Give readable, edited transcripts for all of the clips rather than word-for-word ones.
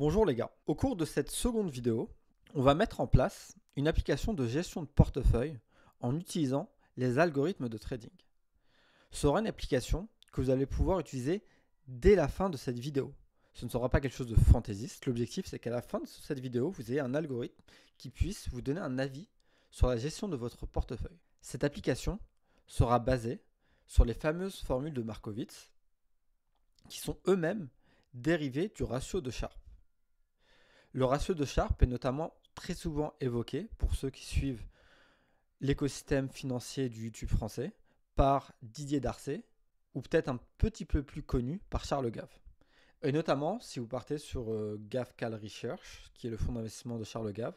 Bonjour les gars, au cours de cette seconde vidéo, on va mettre en place une application de gestion de portefeuille en utilisant les algorithmes de trading. Ce sera une application que vous allez pouvoir utiliser dès la fin de cette vidéo. Ce ne sera pas quelque chose de fantaisiste, l'objectif c'est qu'à la fin de cette vidéo, vous ayez un algorithme qui puisse vous donner un avis sur la gestion de votre portefeuille. Cette application sera basée sur les fameuses formules de Markowitz qui sont eux-mêmes dérivées du ratio de Sharpe. Le ratio de Sharpe est notamment très souvent évoqué pour ceux qui suivent l'écosystème financier du YouTube français par Didier Darcet ou peut-être un petit peu plus connu par Charles Gave. Et notamment, si vous partez sur GaveCal Research, qui est le fonds d'investissement de Charles Gave,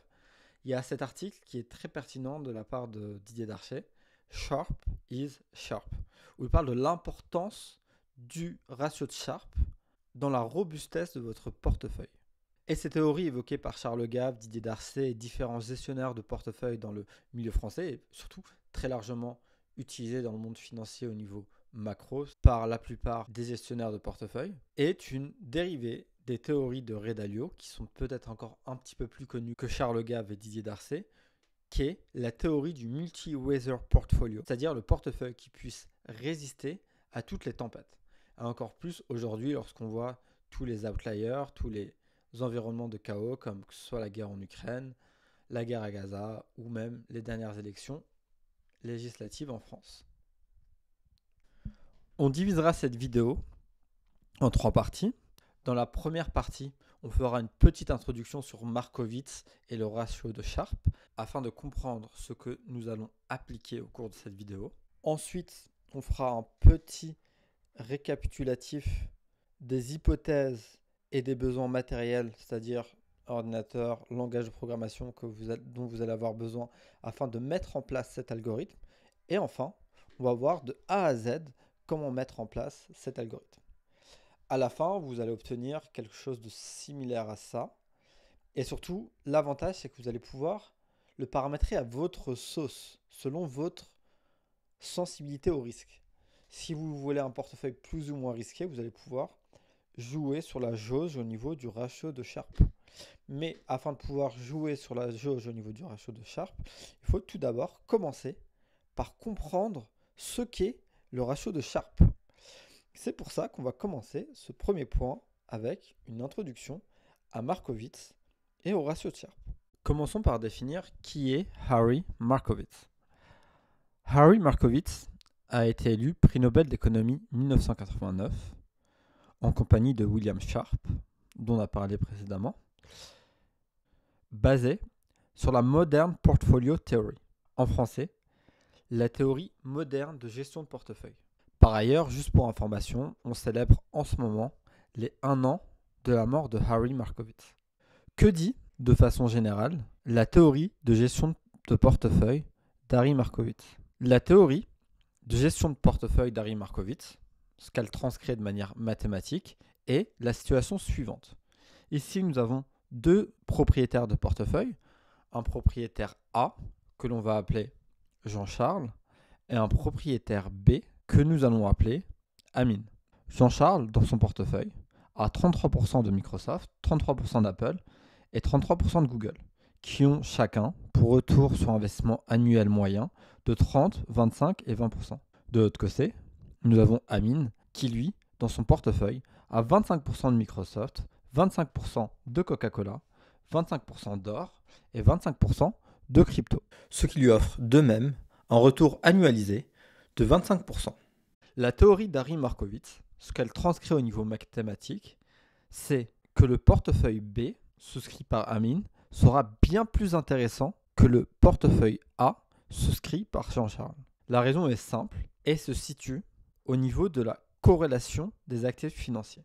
il y a cet article qui est très pertinent de la part de Didier Darcet, Sharp is Sharp, où il parle de l'importance du ratio de Sharpe dans la robustesse de votre portefeuille. Et ces théories évoquées par Charles Gave, Didier Darcet et différents gestionnaires de portefeuille dans le milieu français, et surtout très largement utilisées dans le monde financier au niveau macro par la plupart des gestionnaires de portefeuille, est une dérivée des théories de Ray Dalio, qui sont peut-être encore un petit peu plus connues que Charles Gave et Didier Darcet, qui est la théorie du multi-weather portfolio, c'est-à-dire le portefeuille qui puisse résister à toutes les tempêtes. Et encore plus aujourd'hui lorsqu'on voit tous les outliers, tous les environnements de chaos comme que ce soit la guerre en Ukraine, la guerre à Gaza ou même les dernières élections législatives en France. On divisera cette vidéo en 3 parties. Dans la première partie, on fera une petite introduction sur Markowitz et le ratio de Sharpe afin de comprendre ce que nous allons appliquer au cours de cette vidéo. Ensuite, on fera un petit récapitulatif des hypothèses et des besoins matériels, c'est-à-dire ordinateur, langage de programmation dont vous allez avoir besoin afin de mettre en place cet algorithme. Et enfin, on va voir de A à Z comment mettre en place cet algorithme. À la fin, vous allez obtenir quelque chose de similaire à ça. Et surtout, l'avantage, c'est que vous allez pouvoir le paramétrer à votre sauce, selon votre sensibilité au risque. Si vous voulez un portefeuille plus ou moins risqué, vous allez pouvoir jouer sur la jauge au niveau du ratio de Sharpe. Mais afin de pouvoir jouer sur la jauge au niveau du ratio de Sharpe, il faut tout d'abord commencer par comprendre ce qu'est le ratio de Sharpe. C'est pour ça qu'on va commencer ce premier point avec une introduction à Markowitz et au ratio de Sharpe. Commençons par définir qui est Harry Markowitz. Harry Markowitz a été élu prix Nobel d'économie 1989 en compagnie de William Sharpe, dont on a parlé précédemment, basé sur la Modern Portfolio Theory. En français, la théorie moderne de gestion de portefeuille. Par ailleurs, juste pour information, on célèbre en ce moment les 1 an de la mort de Harry Markowitz. Que dit, de façon générale, la théorie de gestion de portefeuille d'Harry Markowitz? La théorie de gestion de portefeuille d'Harry Markowitz, ce qu'elle transcrit de manière mathématique, est la situation suivante. Ici, nous avons 2 propriétaires de portefeuille, un propriétaire A, que l'on va appeler Jean-Charles, et un propriétaire B, que nous allons appeler Amine. Jean-Charles, dans son portefeuille, a 33% de Microsoft, 33% d'Apple et 33% de Google, qui ont chacun pour retour sur investissement annuel moyen de 30, 25 et 20%. De l'autre côté, nous avons Amine qui, lui, dans son portefeuille, a 25% de Microsoft, 25% de Coca-Cola, 25% d'or et 25% de crypto. Ce qui lui offre de même un retour annualisé de 25%. La théorie d'Harry Markowitz, ce qu'elle transcrit au niveau mathématique, c'est que le portefeuille B, souscrit par Amine, sera bien plus intéressant que le portefeuille A, souscrit par Jean-Charles. La raison est simple et se situe au niveau de la corrélation des actifs financiers.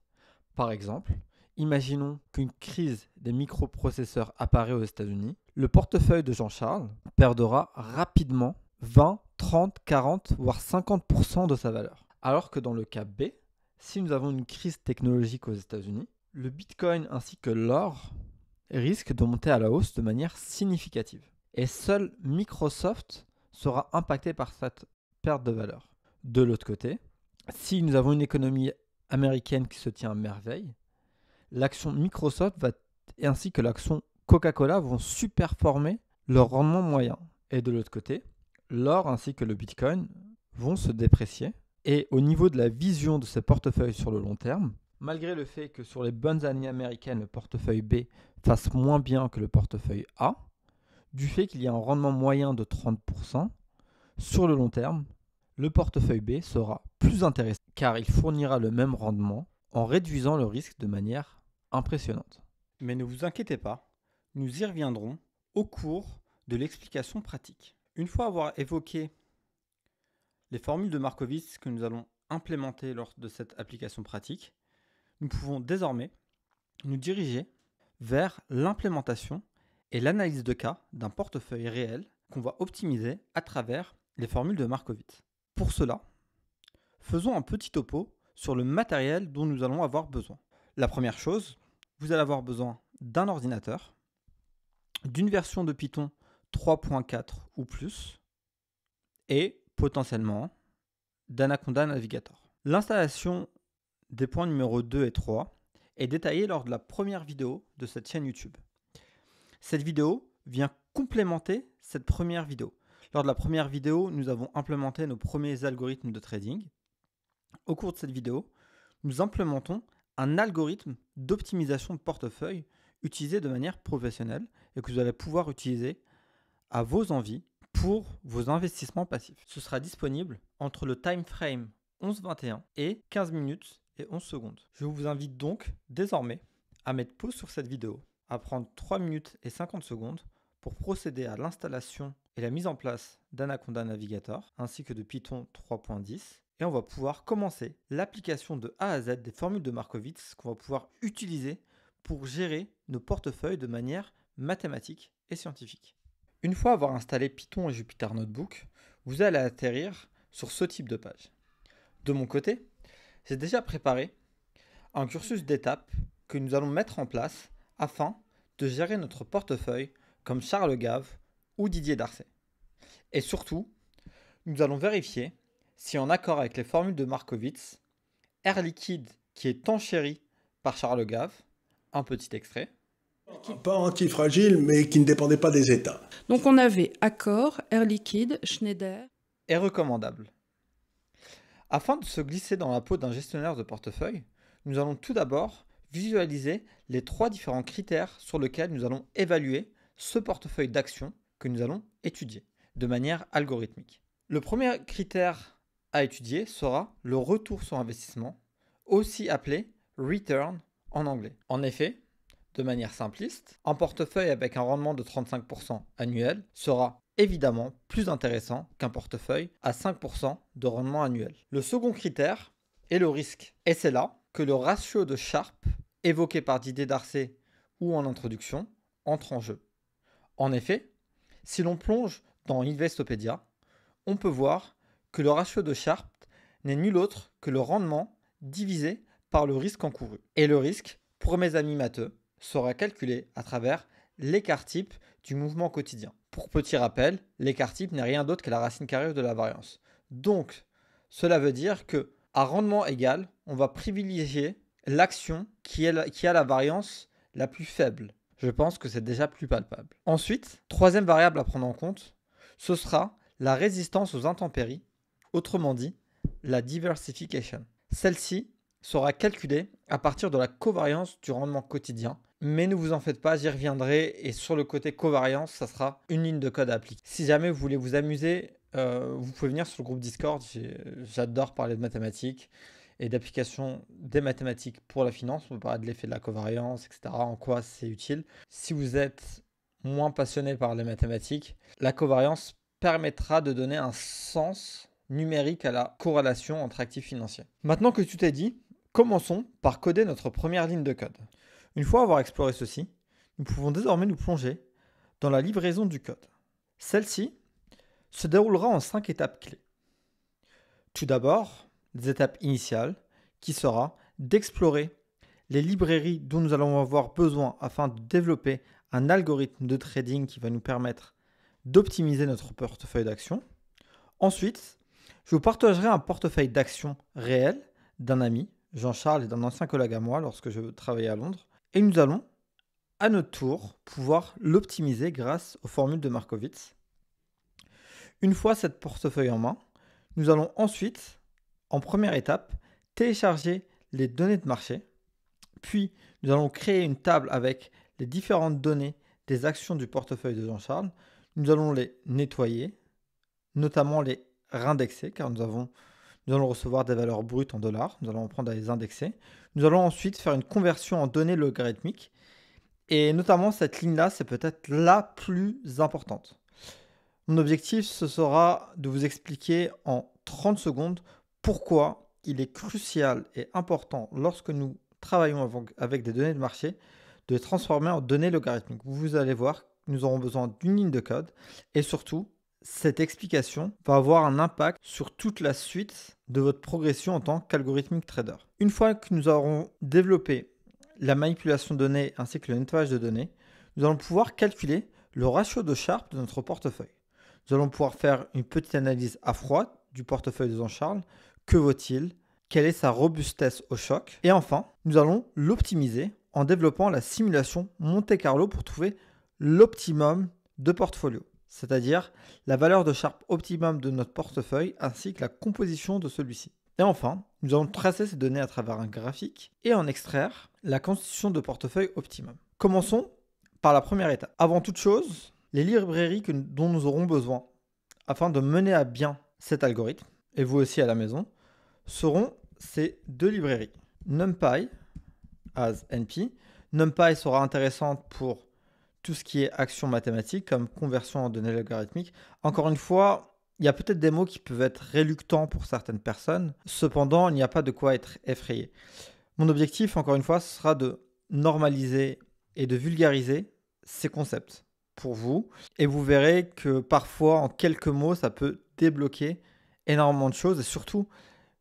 Par exemple, imaginons qu'une crise des microprocesseurs apparaît aux États-Unis. Le portefeuille de Jean-Charles perdra rapidement 20, 30, 40, voire 50% de sa valeur. Alors que dans le cas B, si nous avons une crise technologique aux États-Unis, le Bitcoin ainsi que l'or risquent de monter à la hausse de manière significative. Et seul Microsoft sera impacté par cette perte de valeur. De l'autre côté, si nous avons une économie américaine qui se tient à merveille, l'action Microsoft va et ainsi que l'action Coca-Cola vont surperformer leur rendement moyen. Et de l'autre côté, l'or ainsi que le Bitcoin vont se déprécier. Et au niveau de la vision de ces portefeuilles sur le long terme, malgré le fait que sur les bonnes années américaines, le portefeuille B fasse moins bien que le portefeuille A, du fait qu'il y a un rendement moyen de 30%, sur le long terme, le portefeuille B sera plus intéressant car il fournira le même rendement en réduisant le risque de manière impressionnante. Mais ne vous inquiétez pas, nous y reviendrons au cours de l'explication pratique. Une fois avoir évoqué les formules de Markowitz que nous allons implémenter lors de cette application pratique, nous pouvons désormais nous diriger vers l'implémentation et l'analyse de cas d'un portefeuille réel qu'on va optimiser à travers les formules de Markowitz. Pour cela, faisons un petit topo sur le matériel dont nous allons avoir besoin. La première chose, vous allez avoir besoin d'un ordinateur, d'une version de Python 3.4 ou plus, et potentiellement d'Anaconda Navigator. L'installation des points numéro 2 et 3 est détaillée lors de la première vidéo de cette chaîne YouTube. Cette vidéo vient complémenter cette première vidéo. Lors de la première vidéo, nous avons implémenté nos premiers algorithmes de trading. Au cours de cette vidéo, nous implémentons un algorithme d'optimisation de portefeuille utilisé de manière professionnelle et que vous allez pouvoir utiliser à vos envies pour vos investissements passifs. Ce sera disponible entre le time frame 11:21 et 15 minutes et 11 secondes. Je vous invite donc désormais à mettre pause sur cette vidéo, à prendre 3 minutes et 50 secondes pour procéder à l'installation et la mise en place d'Anaconda Navigator ainsi que de Python 3.10 et on va pouvoir commencer l'application de A à Z des formules de Markowitz qu'on va pouvoir utiliser pour gérer nos portefeuilles de manière mathématique et scientifique. Une fois avoir installé Python et Jupyter Notebook, vous allez atterrir sur ce type de page. De mon côté, j'ai déjà préparé un cursus d'étapes que nous allons mettre en place afin de gérer notre portefeuille comme Charles Gave ou Didier Darcet. Et surtout, nous allons vérifier si en accord avec les formules de Markowitz, Air Liquide qui est enchéri par Charles Gave, un petit extrait. Pas antifragile, mais qui ne dépendait pas des États. Donc on avait Accor, Air Liquide, Schneider. Est recommandable. Afin de se glisser dans la peau d'un gestionnaire de portefeuille, nous allons tout d'abord visualiser les 3 différents critères sur lesquels nous allons évaluer ce portefeuille d'actions que nous allons étudier de manière algorithmique. Le premier critère à étudier sera le retour sur investissement, aussi appelé return en anglais. En effet, de manière simpliste, un portefeuille avec un rendement de 35% annuel sera évidemment plus intéressant qu'un portefeuille à 5% de rendement annuel. Le second critère est le risque. Et c'est là que le ratio de Sharpe, évoqué par Didier Darcet ou en introduction, entre en jeu. En effet, si l'on plonge dans Investopedia, on peut voir que le ratio de Sharpe n'est nul autre que le rendement divisé par le risque encouru. Et le risque, pour mes amis matheux, sera calculé à travers l'écart type du mouvement quotidien. Pour petit rappel, l'écart type n'est rien d'autre que la racine carrée de la variance. Donc, cela veut dire que à rendement égal, on va privilégier l'action qui a la variance la plus faible. Je pense que c'est déjà plus palpable. Ensuite, troisième variable à prendre en compte, ce sera la résistance aux intempéries, autrement dit, la diversification. Celle-ci sera calculée à partir de la covariance du rendement quotidien. Mais ne vous en faites pas, j'y reviendrai. Et sur le côté covariance, ça sera une ligne de code à appliquer. Si jamais vous voulez vous amuser, vous pouvez venir sur le groupe Discord. J'adore parler de mathématiques et d'application des mathématiques pour la finance. On peut parler de l'effet de la covariance, etc. En quoi c'est utile. Si vous êtes moins passionné par les mathématiques, la covariance permettra de donner un sens numérique à la corrélation entre actifs financiers. Maintenant que tout est dit, commençons par coder notre première ligne de code. Une fois avoir exploré ceci, nous pouvons désormais nous plonger dans la livraison du code. Celle-ci se déroulera en 5 étapes clés. Tout d'abord, des étapes initiales qui sera d'explorer les librairies dont nous allons avoir besoin afin de développer un algorithme de trading qui va nous permettre d'optimiser notre portefeuille d'actions. Ensuite, je vous partagerai un portefeuille d'actions réel d'un ami, Jean-Charles, et d'un ancien collègue à moi lorsque je travaillais à Londres. Et nous allons à notre tour pouvoir l'optimiser grâce aux formules de Markowitz. Une fois cette portefeuille en main, nous allons ensuite, en première étape, télécharger les données de marché. Puis, nous allons créer une table avec les différentes données des actions du portefeuille de Jean-Charles. Nous allons les nettoyer, notamment les réindexer, car nous allons recevoir des valeurs brutes en dollars. Nous allons prendre à les indexer. Nous allons ensuite faire une conversion en données logarithmiques. Et notamment, cette ligne-là, c'est peut-être la plus importante. Mon objectif, ce sera de vous expliquer en 30 secondes pourquoi il est crucial et important lorsque nous travaillons avec des données de marché de les transformer en données logarithmiques. Vous allez voir, nous aurons besoin d'une ligne de code et surtout, cette explication va avoir un impact sur toute la suite de votre progression en tant qu'algorithmique trader. Une fois que nous aurons développé la manipulation de données ainsi que le nettoyage de données, nous allons pouvoir calculer le ratio de Sharpe de notre portefeuille. Nous allons pouvoir faire une petite analyse à froid du portefeuille de Jean-Charles. Que vaut-il? Quelle est sa robustesse au choc? Et enfin, nous allons l'optimiser en développant la simulation Monte Carlo pour trouver l'optimum de portfolio, c'est-à-dire la valeur de Sharpe optimum de notre portefeuille ainsi que la composition de celui-ci. Et enfin, nous allons tracer ces données à travers un graphique et en extraire la constitution de portefeuille optimum. Commençons par la première étape. Avant toute chose, les librairies dont nous aurons besoin afin de mener à bien cet algorithme, et vous aussi à la maison, seront ces deux librairies. NumPy as NP. NumPy sera intéressante pour tout ce qui est action mathématique comme conversion en données logarithmiques. Encore une fois, il y a peut-être des mots qui peuvent être réluctants pour certaines personnes. Cependant, il n'y a pas de quoi être effrayé. Mon objectif, encore une fois, ce sera de normaliser et de vulgariser ces concepts pour vous. Et vous verrez que parfois, en quelques mots, ça peut débloquer énormément de choses. Et surtout,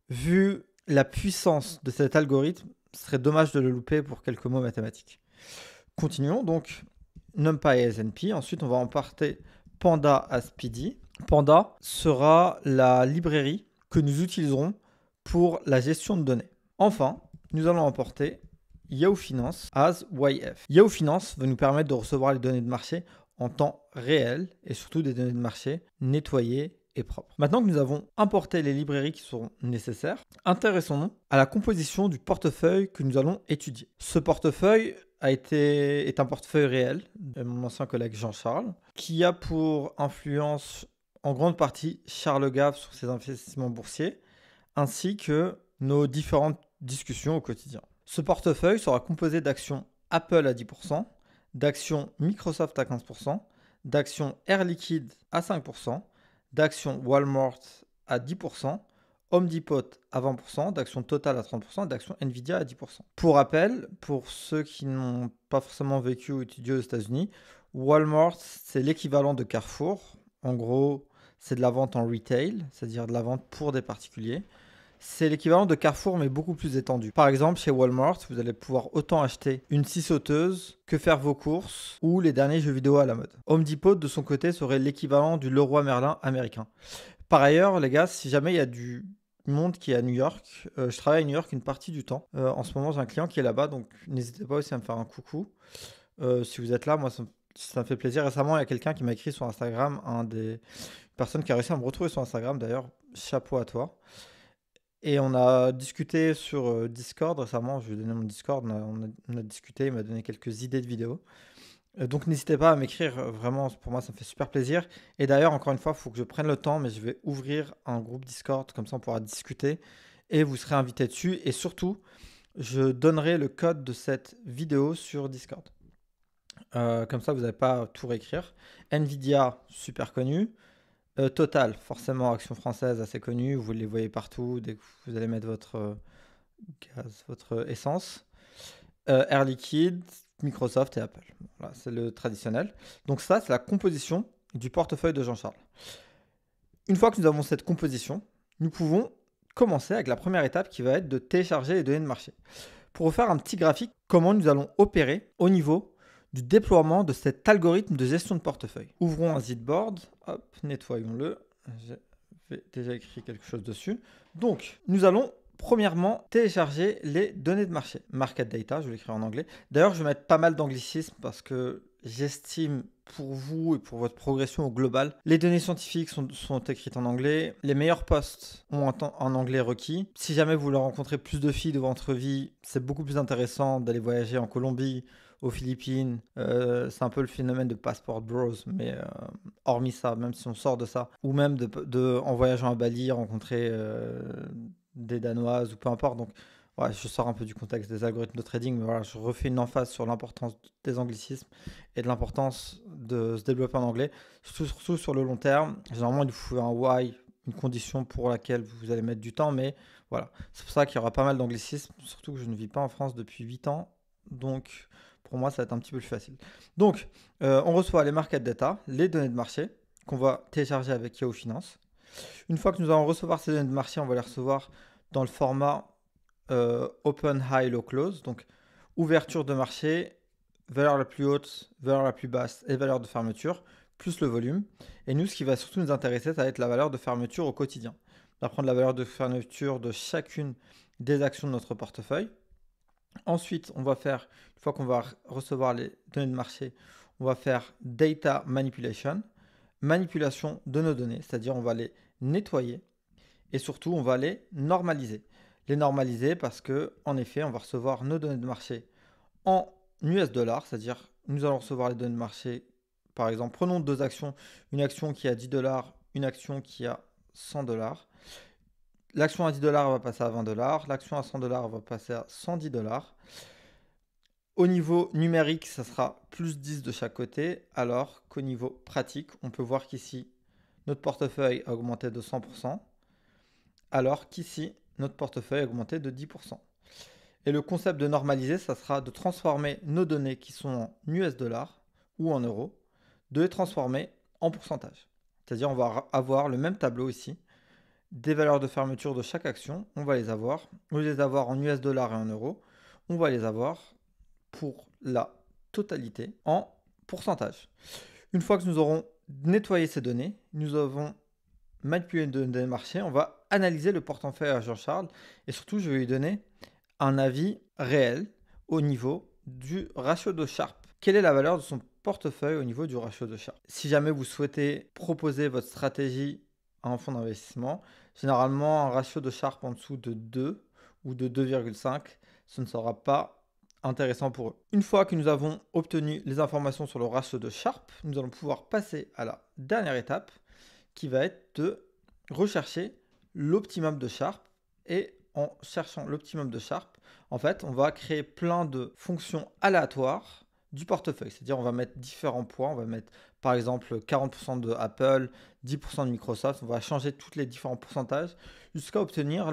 vu la puissance de cet algorithme, ce serait dommage de le louper pour quelques mots mathématiques. Continuons donc. NumPy as NP. Ensuite, on va emporter Panda as PD. Panda sera la librairie que nous utiliserons pour la gestion de données. Enfin, nous allons emporter Yahoo Finance as YF. Yahoo Finance va nous permettre de recevoir les données de marché en temps réel et surtout des données de marché nettoyées et propres. Maintenant que nous avons importé les librairies qui seront nécessaires, intéressons-nous à la composition du portefeuille que nous allons étudier. Ce portefeuille est un portefeuille réel de mon ancien collègue Jean-Charles, qui a pour influence en grande partie Charles Gave sur ses investissements boursiers, ainsi que nos différentes discussions au quotidien. Ce portefeuille sera composé d'actions Apple à 10%, d'actions Microsoft à 15%, d'actions Air Liquide à 5%, d'actions Walmart à 10%, Home Depot à 20%, d'actions Total à 30%, d'actions Nvidia à 10%. Pour rappel, pour ceux qui n'ont pas forcément vécu ou étudié aux États-Unis, Walmart, c'est l'équivalent de Carrefour. En gros, c'est de la vente en retail, c'est-à-dire de la vente pour des particuliers. C'est l'équivalent de Carrefour, mais beaucoup plus étendu. Par exemple, chez Walmart, vous allez pouvoir autant acheter une scie sauteuse que faire vos courses ou les derniers jeux vidéo à la mode. Home Depot, de son côté, serait l'équivalent du Leroy Merlin américain. Par ailleurs, les gars, si jamais il y a du monde qui est à New York, je travaille à New York une partie du temps. En ce moment, j'ai un client qui est là-bas, donc n'hésitez pas aussi à me faire un coucou. Si vous êtes là, moi, ça me fait plaisir. Récemment, il y a quelqu'un qui m'a écrit sur Instagram, une personne qui a réussi à me retrouver sur Instagram, d'ailleurs, chapeau à toi. Et on a discuté sur Discord récemment, je lui ai donné mon Discord, on a discuté, il m'a donné quelques idées de vidéos. Donc n'hésitez pas à m'écrire, vraiment pour moi ça me fait super plaisir. Et d'ailleurs encore une fois, il faut que je prenne le temps, mais je vais ouvrir un groupe Discord, comme ça on pourra discuter et vous serez invité dessus. Et surtout, je donnerai le code de cette vidéo sur Discord. Comme ça vous n'avez pas à tout réécrire. Nvidia, super connu. Total, forcément, action française assez connue, vous les voyez partout dès que vous allez mettre votre gaz, votre essence. Air Liquide, Microsoft et Apple. Voilà, c'est le traditionnel. Donc ça, c'est la composition du portefeuille de Jean-Charles. Une fois que nous avons cette composition, nous pouvons commencer avec la première étape qui va être de télécharger les données de marché. Pour vous faire un petit graphique, comment nous allons opérer au niveau du déploiement de cet algorithme de gestion de portefeuille. Ouvrons un Zipboard, hop, nettoyons-le. J'avais déjà écrit quelque chose dessus. Donc, nous allons premièrement, télécharger les données de marché. Market data, je vais l'écrire en anglais. D'ailleurs, je vais mettre pas mal d'anglicismes parce que j'estime pour vous et pour votre progression au global, les données scientifiques sont écrites en anglais. Les meilleurs posts ont en anglais requis. Si jamais vous voulez rencontrer plus de filles de votre vie, c'est beaucoup plus intéressant d'aller voyager en Colombie, aux Philippines. C'est un peu le phénomène de passport bros, mais hormis ça, même si on sort de ça, ou même en voyageant à Bali, rencontrer des Danoises ou peu importe. Donc, ouais, je sors un peu du contexte des algorithmes de trading, mais voilà, je refais une emphase sur l'importance des anglicismes et de l'importance de se développer en anglais, surtout sur le long terme. Généralement, il vous faut un why, une condition pour laquelle vous allez mettre du temps, mais voilà. C'est pour ça qu'il y aura pas mal d'anglicismes, surtout que je ne vis pas en France depuis 8 ans, donc pour moi, ça va être un petit peu plus facile. Donc, on reçoit les market data, les données de marché, qu'on va télécharger avec Yahoo Finance. Une fois que nous allons recevoir ces données de marché, on va les recevoir dans le format Open, High, Low, Close. Donc, ouverture de marché, valeur la plus haute, valeur la plus basse et valeur de fermeture, plus le volume. Et nous, ce qui va surtout nous intéresser, ça va être la valeur de fermeture au quotidien. On va prendre la valeur de fermeture de chacune des actions de notre portefeuille. Ensuite, on va faire, une fois qu'on va recevoir les données de marché, on va faire Data Manipulation, manipulation de nos données, c'est-à-dire on va les nettoyer et surtout on va les normaliser. Les normaliser parce que, en effet, on va recevoir nos données de marché en US dollars, c'est-à-dire nous allons recevoir les données de marché, par exemple, prenons deux actions, une action qui a 10 dollars, une action qui a 100 dollars. L'action à 10 dollars va passer à 20 dollars, l'action à 100 dollars va passer à 110 dollars. Au niveau numérique, ça sera plus 10 de chaque côté, alors qu'au niveau pratique, on peut voir qu'ici, notre portefeuille a augmenté de 100%, alors qu'ici, notre portefeuille a augmenté de 10%. Et le concept de normaliser, ça sera de transformer nos données qui sont en US dollars ou en euros, de les transformer en pourcentage. C'est-à-dire on va avoir le même tableau ici, des valeurs de fermeture de chaque action, on va les avoir. Au lieu de les avoir en US dollars et en euros, on va les avoir pour la totalité en pourcentage. Une fois que nous aurons nettoyé ces données, nous avons manipulé les données de marché, on va analyser le portefeuille à Jean-Charles et surtout je vais lui donner un avis réel au niveau du ratio de Sharpe. Quelle est la valeur de son portefeuille au niveau du ratio de Sharpe? Si jamais vous souhaitez proposer votre stratégie à un fonds d'investissement, généralement un ratio de Sharpe en dessous de 2 ou de 2,5, ce ne sera pas intéressant pour eux. Une fois que nous avons obtenu les informations sur le ratio de Sharpe, nous allons pouvoir passer à la dernière étape qui va être de rechercher l'optimum de Sharpe. Et en cherchant l'optimum de Sharpe, en fait, on va créer plein de fonctions aléatoires du portefeuille. C'est-à-dire, on va mettre différents poids. On va mettre, par exemple, 40% de Apple, 10% de Microsoft. On va changer tous les différents pourcentages jusqu'à obtenir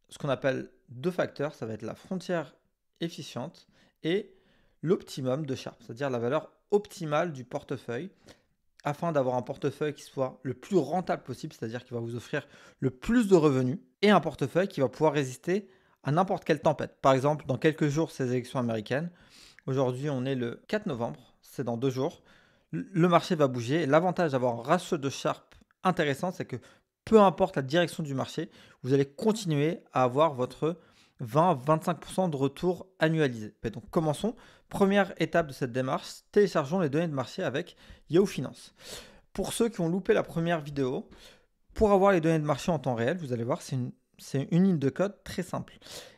ce qu'on appelle deux facteurs. Ça va être la frontière efficiente et l'optimum de Sharpe, c'est-à-dire la valeur optimale du portefeuille, afin d'avoir un portefeuille qui soit le plus rentable possible, c'est-à-dire qui va vous offrir le plus de revenus, et un portefeuille qui va pouvoir résister à n'importe quelle tempête. Par exemple, dans quelques jours, ces élections américaines. Aujourd'hui, on est le 4 novembre, c'est dans 2 jours. Le marché va bouger. L'avantage d'avoir un ratio de Sharpe intéressant, c'est que peu importe la direction du marché, vous allez continuer à avoir votre 20-25% de retour annualisé. Et donc commençons. Première étape de cette démarche, téléchargeons les données de marché avec Yahoo Finance. Pour ceux qui ont loupé la première vidéo, pour avoir les données de marché en temps réel, vous allez voir, c'est une ligne de code très simple.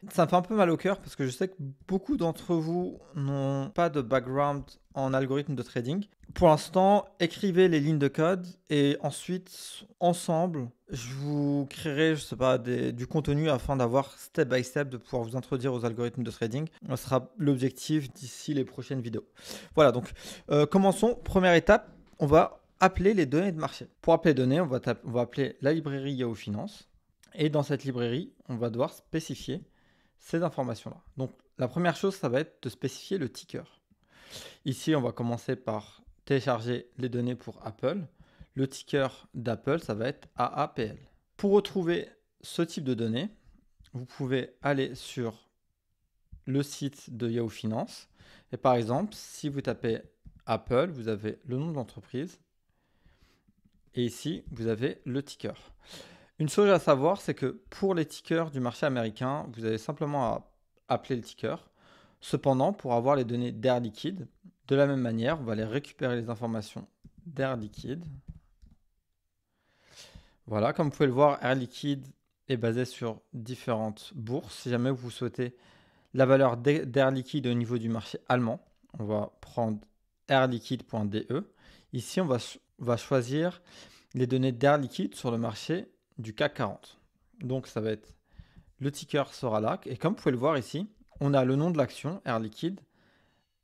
Ça me fait un peu mal au cœur parce que je sais que beaucoup d'entre vous n'ont pas de background en algorithme de trading. Pour l'instant, écrivez les lignes de code et ensuite, ensemble, je vous créerai, je sais pas, du contenu afin d'avoir step by step de pouvoir vous introduire aux algorithmes de trading. Ce sera l'objectif d'ici les prochaines vidéos. Voilà, donc commençons. Première étape, on va appeler les données de marché. Pour appeler les données, on va appeler la librairie Yahoo Finance. Et dans cette librairie, on va devoir spécifier ces informations-là. Donc, la première chose, ça va être de spécifier le ticker. Ici, on va commencer par télécharger les données pour Apple. Le ticker d'Apple, ça va être AAPL. Pour retrouver ce type de données, vous pouvez aller sur le site de Yahoo Finance. Et par exemple, si vous tapez Apple, vous avez le nom de l'entreprise. Et ici, vous avez le ticker. Une chose à savoir, c'est que pour les tickers du marché américain, vous avez simplement à appeler le ticker. Cependant, pour avoir les données d'Air Liquide, de la même manière, on va aller récupérer les informations d'Air Liquide. Voilà, comme vous pouvez le voir, Air Liquide est basé sur différentes bourses. Si jamais vous souhaitez la valeur d'Air Liquide au niveau du marché allemand, on va prendre airliquide.de. Ici, on va choisir les données d'Air Liquide sur le marché du CAC 40. Donc, ça va être le ticker sera là. Et comme vous pouvez le voir ici, on a le nom de l'action, Air Liquide,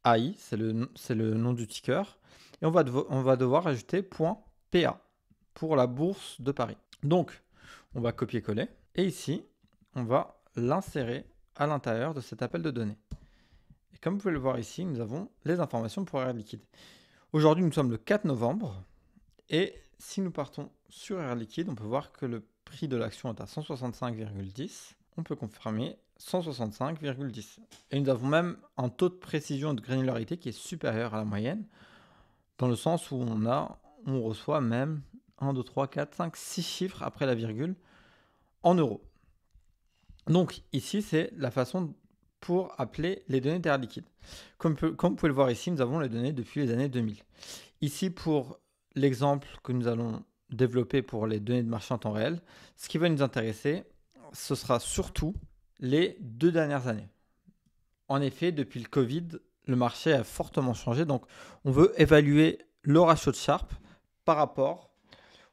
AI, c'est le nom du ticker. Et on va devoir ajouter .pa pour la bourse de Paris. Donc, on va copier-coller. Et ici, on va l'insérer à l'intérieur de cet appel de données. Et comme vous pouvez le voir ici, nous avons les informations pour Air Liquide. Aujourd'hui, nous sommes le 4 novembre. Et si nous partons sur Air Liquide, on peut voir que le prix de l'action est à 165,10. On peut confirmer 165,10. Et nous avons même un taux de précision et de granularité qui est supérieur à la moyenne, dans le sens où on reçoit même 1, 2, 3, 4, 5, 6 chiffres après la virgule en euros. Donc ici, c'est la façon pour appeler les données d'Air Liquide. Comme vous pouvez le voir ici, nous avons les données depuis les années 2000. Ici, pour l'exemple que nous allons développer pour les données de marché en temps réel, ce qui va nous intéresser, ce sera surtout les 2 dernières années. En effet, depuis le Covid, le marché a fortement changé. Donc, on veut évaluer le ratio de Sharpe par rapport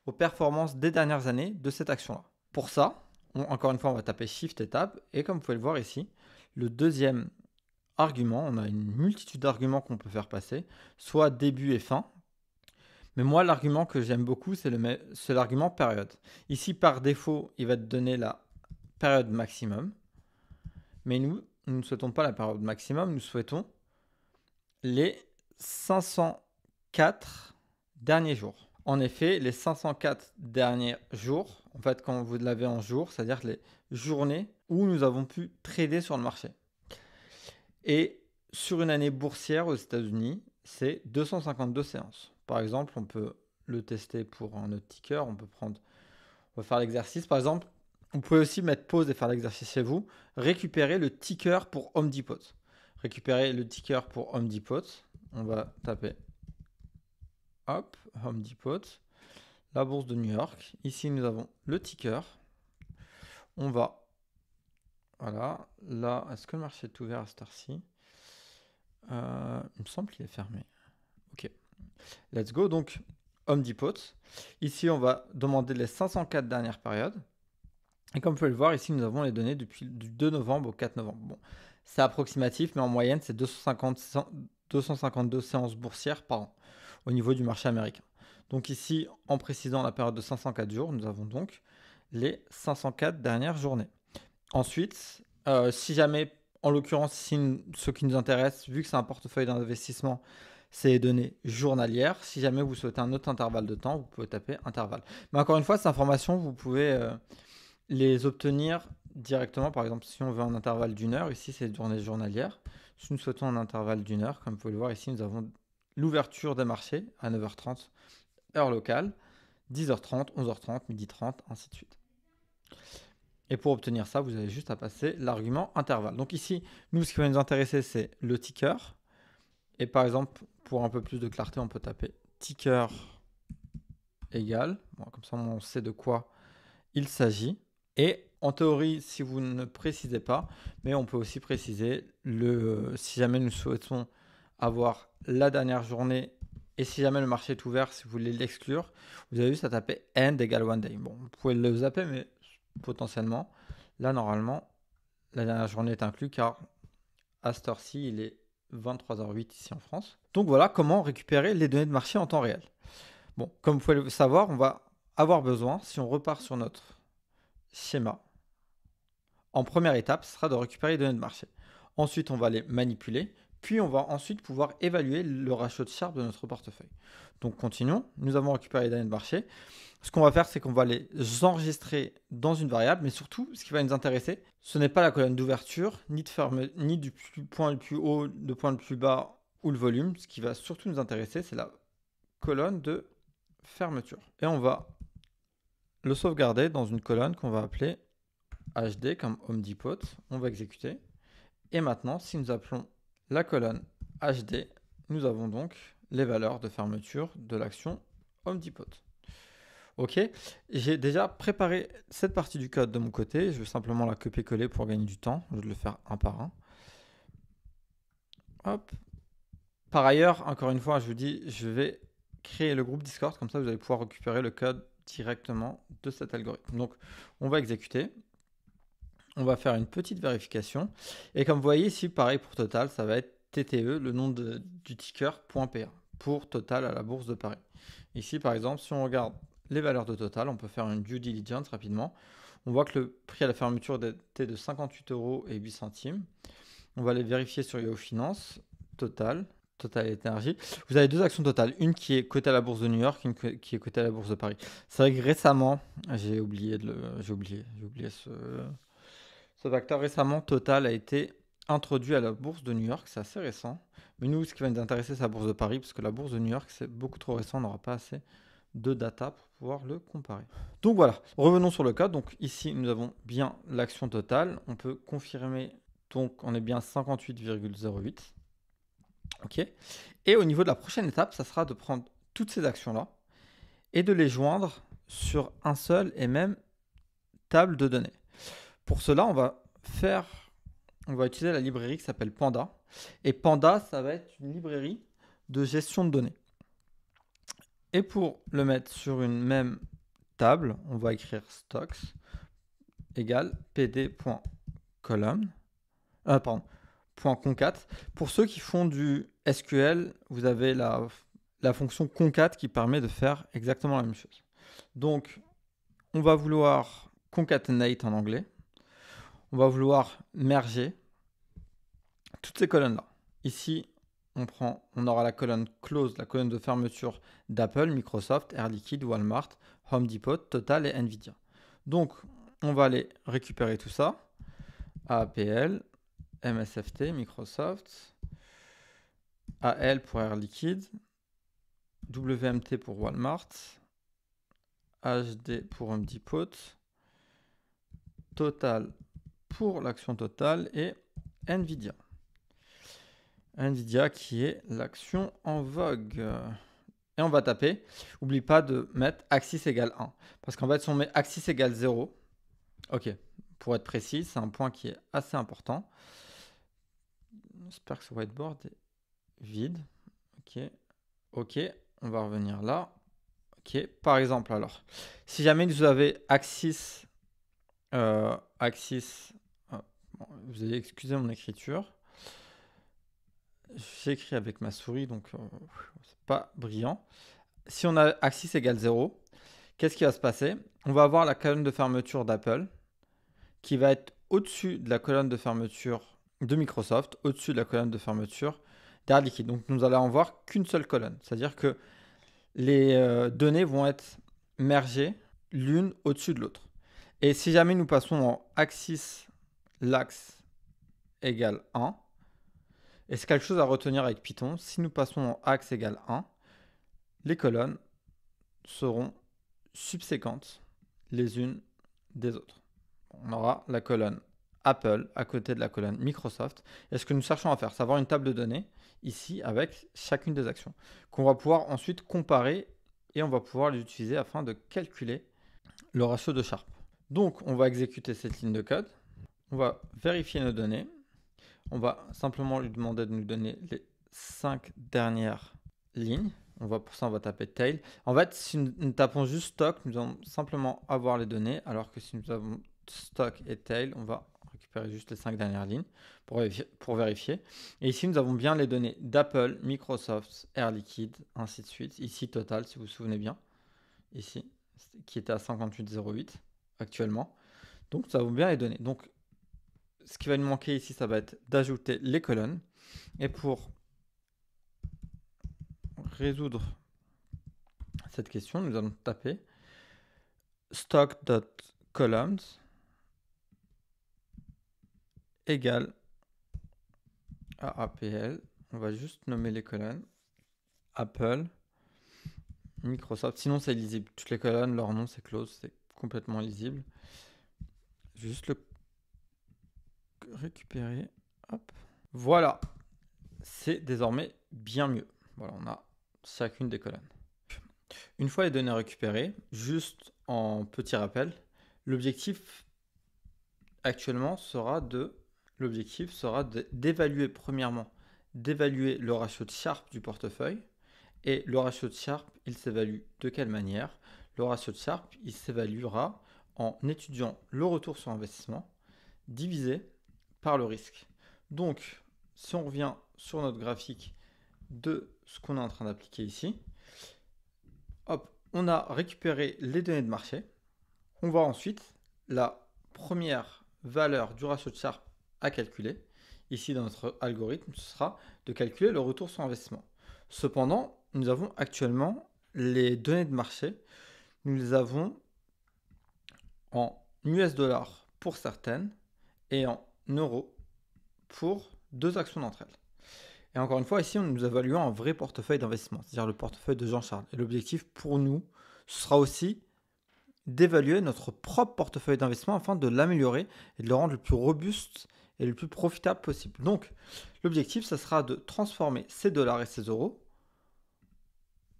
aux performances des dernières années de cette action-là. Pour ça, encore une fois, on va taper Shift et Tab. Et comme vous pouvez le voir ici, le deuxième argument, on a une multitude d'arguments qu'on peut faire passer, soit début et fin. Mais moi, l'argument que j'aime beaucoup, c'est l'argument période. Ici, par défaut, il va te donner la période maximum. Mais nous ne souhaitons pas la période maximum, nous souhaitons les 504 derniers jours. En effet, les 504 derniers jours, en fait, quand vous l'avez en jours, c'est-à-dire les journées où nous avons pu trader sur le marché. Et sur une année boursière aux États-Unis, c'est 252 séances. Par exemple, on peut le tester pour un autre ticker. On va faire l'exercice. Par exemple, vous pouvez aussi mettre pause et faire l'exercice chez vous. Récupérer le ticker pour Home Depot. Récupérer le ticker pour Home Depot. On va taper hop, Home Depot, la bourse de New York. Ici, nous avons le ticker. On va, voilà, là, est-ce que le marché est ouvert à cette heure-ci? Il me semble qu'il est fermé. Ok, let's go. Donc, Home Depot. Ici, on va demander les 504 dernières périodes. Et comme vous pouvez le voir, ici, nous avons les données depuis du 2 novembre au 4 novembre. Bon, c'est approximatif, mais en moyenne, c'est 252 séances boursières par an au niveau du marché américain. Donc ici, en précisant la période de 504 jours, nous avons donc les 504 dernières journées. Ensuite, si jamais, en l'occurrence, ce qui nous intéresse, vu que c'est un portefeuille d'investissement, c'est les données journalières. Si jamais vous souhaitez un autre intervalle de temps, vous pouvez taper intervalle. Mais encore une fois, ces informations, vous pouvez les obtenir directement. Par exemple, si on veut un intervalle d'1 heure, ici c'est journée journalière. Si nous souhaitons un intervalle d'1 heure, comme vous pouvez le voir ici, nous avons l'ouverture des marchés à 9h30, heure locale, 10h30, 11h30, 12h30, ainsi de suite. Et pour obtenir ça, vous avez juste à passer l'argument intervalle. Donc ici, nous, ce qui va nous intéresser, c'est le ticker. Et par exemple, pour un peu plus de clarté, on peut taper ticker égal. Bon, comme ça, on sait de quoi il s'agit. Et en théorie, si vous ne précisez pas, mais on peut aussi préciser si jamais nous souhaitons avoir la dernière journée et si jamais le marché est ouvert, si vous voulez l'exclure, vous avez juste à taper end égale one day. Bon, vous pouvez le zapper, mais potentiellement, là, normalement, la dernière journée est inclue car à cette heure-ci, il est 23h08 ici en France. Donc voilà comment récupérer les données de marché en temps réel. Bon, comme vous pouvez le savoir, on va avoir besoin, si on repart sur notre schéma, en première étape, ce sera de récupérer les données de marché. Ensuite, on va les manipuler, puis on va ensuite pouvoir évaluer le ratio de Sharpe de notre portefeuille. Donc continuons, nous avons récupéré les données de marché. Ce qu'on va faire, c'est qu'on va les enregistrer dans une variable, mais surtout, ce qui va nous intéresser, ce n'est pas la colonne d'ouverture, ni du point le plus haut, le point le plus bas ou le volume. Ce qui va surtout nous intéresser, c'est la colonne de fermeture. Et on va le sauvegarder dans une colonne qu'on va appeler HD comme Home Depot. On va exécuter. Et maintenant, si nous appelons la colonne HD, nous avons donc les valeurs de fermeture de l'action Home Depot. Ok, j'ai déjà préparé cette partie du code de mon côté. Je vais simplement la copier-coller pour gagner du temps. Je vais le faire un par un. Hop. Par ailleurs, encore une fois, je vous dis, je vais créer le groupe Discord. Comme ça, vous allez pouvoir récupérer le code directement de cet algorithme. Donc, on va exécuter. On va faire une petite vérification. Et comme vous voyez ici, pareil pour Total, ça va être TTE, le nom du ticker .pa, pour Total à la Bourse de Paris. Ici, par exemple, si on regarde les valeurs de Total, on peut faire une due diligence rapidement. On voit que le prix à la fermeture était de 58,08 €. On va aller vérifier sur Yahoo Finance. Total Energy. Vous avez deux actions Total, une qui est cotée à la bourse de New York, une qui est cotée à la bourse de Paris. C'est vrai que récemment, j'ai oublié ce facteur. Récemment, Total a été introduit à la bourse de New York, c'est assez récent. Mais nous, ce qui va nous intéresser, c'est la bourse de Paris, parce que la bourse de New York, c'est beaucoup trop récent, on n'aura pas assez de data pour pouvoir le comparer. Donc voilà, revenons sur le code. Donc ici, nous avons bien l'action Total. On peut confirmer, donc on est bien 58,08. Ok. Et au niveau de la prochaine étape, ça sera de prendre toutes ces actions-là et de les joindre sur un seul et même table de données. Pour cela, on va utiliser la librairie qui s'appelle Panda. Et Panda, ça va être une librairie de gestion de données. Et pour le mettre sur une même table, on va écrire stocks égale pd.column. .concat. Pour ceux qui font du SQL, vous avez la fonction concat qui permet de faire exactement la même chose. Donc, on va vouloir concatenate en anglais. On va vouloir merger toutes ces colonnes-là. Ici, on aura la colonne close, la colonne de fermeture d'Apple, Microsoft, Air Liquide, Walmart, Home Depot, Total et Nvidia. Donc, on va aller récupérer tout ça. APL, MSFT, Microsoft, AL pour Air Liquide, WMT pour Walmart, HD pour Home Depot, Total pour l'action Total et Nvidia. Nvidia qui est l'action en vogue. Et on va taper. N'oublie pas de mettre axis égale 1. Parce qu'en fait, si on met axis égale 0, ok, pour être précis, c'est un point qui est assez important. J'espère que ce whiteboard est vide. Ok, on va revenir là. Ok, par exemple, alors, si jamais vous avez axis, vous allez excuser mon écriture. J'écris avec ma souris, donc c'est pas brillant. Si on a axis égale 0, qu'est-ce qui va se passer? On va avoir la colonne de fermeture d'Apple qui va être au-dessus de la colonne de fermeture de Microsoft, au-dessus de la colonne de fermeture d'Air Liquide. Donc nous allons avoir qu'une seule colonne. C'est-à-dire que les données vont être mergées l'une au-dessus de l'autre. Et si jamais nous passons en axis, l'axe égale 1, et c'est quelque chose à retenir avec Python, si nous passons en axe égale 1, les colonnes seront subséquentes les unes des autres. On aura la colonne Apple à côté de la colonne Microsoft. Et ce que nous cherchons à faire, c'est avoir une table de données ici avec chacune des actions qu'on va pouvoir ensuite comparer et on va pouvoir les utiliser afin de calculer le ratio de Sharpe. Donc, on va exécuter cette ligne de code. On va vérifier nos données. On va simplement lui demander de nous donner les 5 dernières lignes. Pour ça, on va taper tail. En fait, si nous tapons juste stock, nous allons simplement avoir les données, alors que si nous avons stock et tail, on va récupérer juste les 5 dernières lignes pour vérifier. Et ici, nous avons bien les données d'Apple, Microsoft, Air Liquide, ainsi de suite. Ici, Total, si vous vous souvenez bien. Ici, qui était à 58,08 actuellement. Donc, nous avons bien les données. Donc, ce qui va nous manquer ici, ça va être d'ajouter les colonnes. Et pour résoudre cette question, nous allons taper stock.columns égale à APL. On va juste nommer les colonnes. Apple, Microsoft. Sinon, c'est illisible. Toutes les colonnes, leur nom, c'est close. C'est complètement lisible. Juste le récupérer. Hop. Voilà. C'est désormais bien mieux. Voilà, on a chacune des colonnes. Une fois les données récupérées, juste en petit rappel, l'objectif actuellement sera d'évaluer premièrement, d'évaluer le ratio de Sharpe du portefeuille. Et le ratio de Sharpe, il s'évalue de quelle manière? Le ratio de Sharpe, il s'évaluera en étudiant le retour sur investissement divisé par le risque. Donc, si on revient sur notre graphique de ce qu'on est en train d'appliquer ici, hop, on a récupéré les données de marché. On voit ensuite la première valeur du ratio de Sharpe à calculer. Ici, dans notre algorithme, ce sera de calculer le retour sur investissement. Cependant, nous avons actuellement les données de marché. Nous les avons en US dollars pour certaines et en euros pour 2 actions d'entre elles. Et encore une fois, ici, nous évaluons un vrai portefeuille d'investissement, c'est-à-dire le portefeuille de Jean-Charles. Et l'objectif pour nous, ce sera aussi d'évaluer notre propre portefeuille d'investissement afin de l'améliorer et de le rendre le plus robuste et le plus profitable possible. Donc, l'objectif, ça sera de transformer ces dollars et ces euros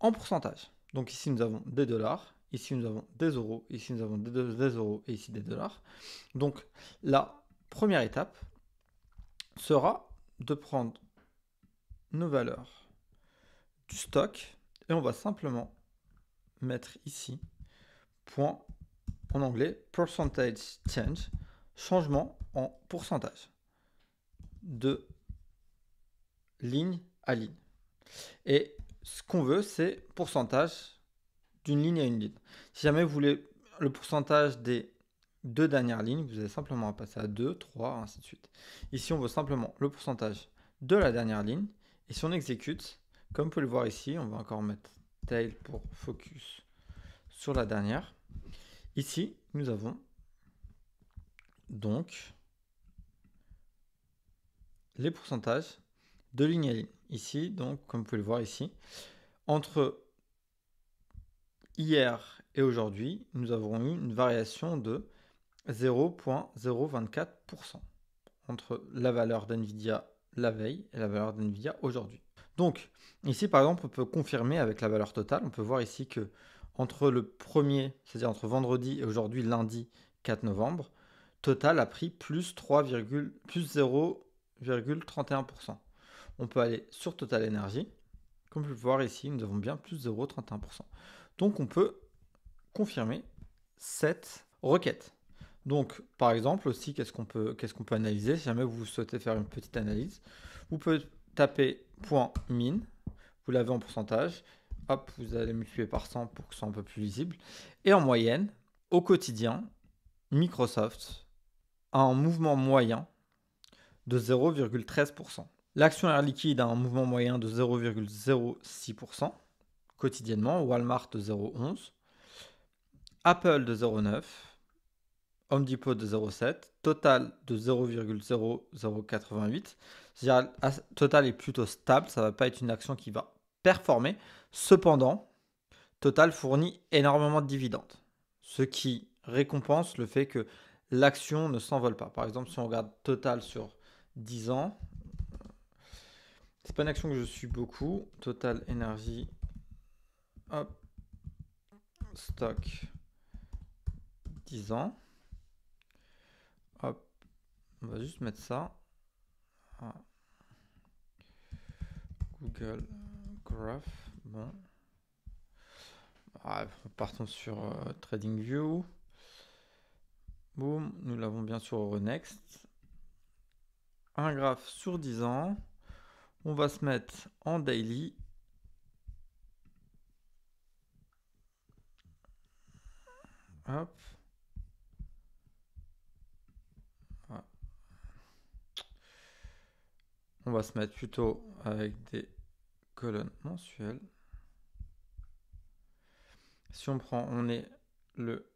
en pourcentage. Donc ici, nous avons des dollars, ici, nous avons des euros, ici, nous avons des euros et ici, des dollars. Donc, la première étape sera de prendre nos valeurs du stock et on va simplement mettre ici point en anglais percentage change, changement en pourcentage de ligne à ligne. Et ce qu'on veut, c'est pourcentage d'une ligne à une ligne. Si jamais vous voulez le pourcentage des 2 dernières lignes, vous allez simplement passer à 2, 3, ainsi de suite. Ici, on veut simplement le pourcentage de la dernière ligne. Et si on exécute, comme vous pouvez le voir ici, on va encore mettre tail pour focus sur la dernière. Ici, nous avons donc les pourcentages de ligne à ligne. Ici, donc, comme vous pouvez le voir ici, entre hier et aujourd'hui, nous avons eu une variation de 0,024% entre la valeur d'NVIDIA la veille et la valeur d'NVIDIA aujourd'hui. Donc, ici, par exemple, on peut confirmer avec la valeur totale. On peut voir ici que entre le premier, c'est-à-dire entre vendredi et aujourd'hui, lundi 4 novembre, Total a pris plus 0,31%. On peut aller sur Total Energy. Comme vous pouvez le voir ici, nous avons bien plus 0,31%. Donc, on peut confirmer cette requête. Donc, par exemple, aussi, qu'est-ce qu'on peut analyser? Si jamais vous souhaitez faire une petite analyse, vous pouvez taper .min, vous l'avez en pourcentage, hop, vous allez multiplier par 100 pour que ce soit un peu plus lisible. Et en moyenne, au quotidien, Microsoft a un mouvement moyen de 0,13%. L'action Air Liquide a un mouvement moyen de 0,06% quotidiennement, Walmart de 0,11%, Apple de 0,9%, Home Depot de 0,7, Total de 0,0088. C'est-à-dire, Total est plutôt stable, ça ne va pas être une action qui va performer. Cependant, Total fournit énormément de dividendes, ce qui récompense le fait que l'action ne s'envole pas. Par exemple, si on regarde Total sur 10 ans, c'est pas une action que je suis beaucoup. Total Energy, hop, stock 10 ans. Hop, on va juste mettre ça. Ah. Google Graph. Bon. Ah, partons sur TradingView. Boum, nous l'avons bien sur Euronext. Un graphe sur 10 ans. On va se mettre en daily. Hop. On va se mettre plutôt avec des colonnes mensuelles. Si on prend, on est le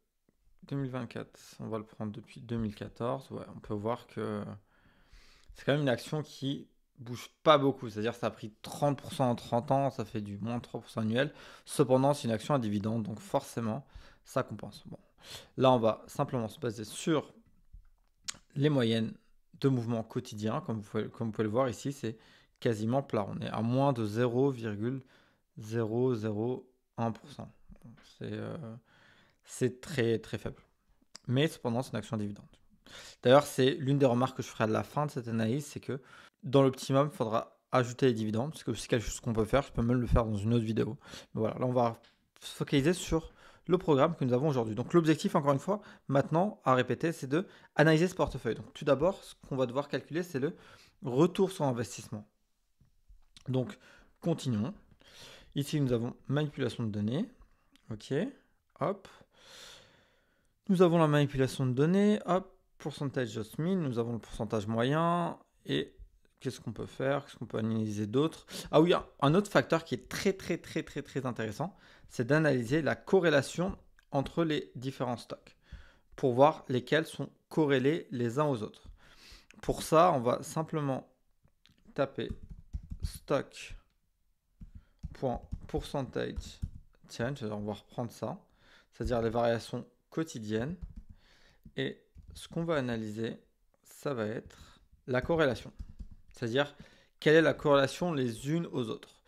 2024, on va le prendre depuis 2014. Ouais, on peut voir que c'est quand même une action qui bouge pas beaucoup. C'est-à-dire que ça a pris 30% en 30 ans, ça fait du moins 3% annuel. Cependant, c'est une action à dividende, donc forcément, ça compense. Bon. Là, on va simplement se baser sur les moyennes de mouvement quotidien. Comme vous pouvez le voir ici, c'est quasiment plat. On est à moins de 0,001%. C'est très très faible. Mais cependant, c'est une action dividende. D'ailleurs, c'est l'une des remarques que je ferai à la fin de cette analyse, c'est que dans l'optimum, il faudra ajouter les dividendes, parce que c'est quelque chose qu'on peut faire. Je peux même le faire dans une autre vidéo. Mais voilà, là, on va se focaliser sur le programme que nous avons aujourd'hui. Donc l'objectif, encore une fois, maintenant, à répéter, c'est de analyser ce portefeuille. Donc tout d'abord, ce qu'on va devoir calculer, c'est le retour sur investissement. Donc, continuons. Ici, nous avons manipulation de données. OK, hop. Nous avons la manipulation de données, hop. Pourcentage just mean, nous avons le pourcentage moyen. Et qu'est-ce qu'on peut faire? Qu'est-ce qu'on peut analyser d'autre? Ah oui, un autre facteur qui est très intéressant, c'est d'analyser la corrélation entre les différents stocks pour voir lesquels sont corrélés les uns aux autres. Pour ça, on va simplement taper stock.percentage change. Alors, on va reprendre ça, c'est-à-dire les variations quotidiennes. Et ce qu'on va analyser, ça va être la corrélation. C'est-à-dire, quelle est la corrélation les unes aux autres.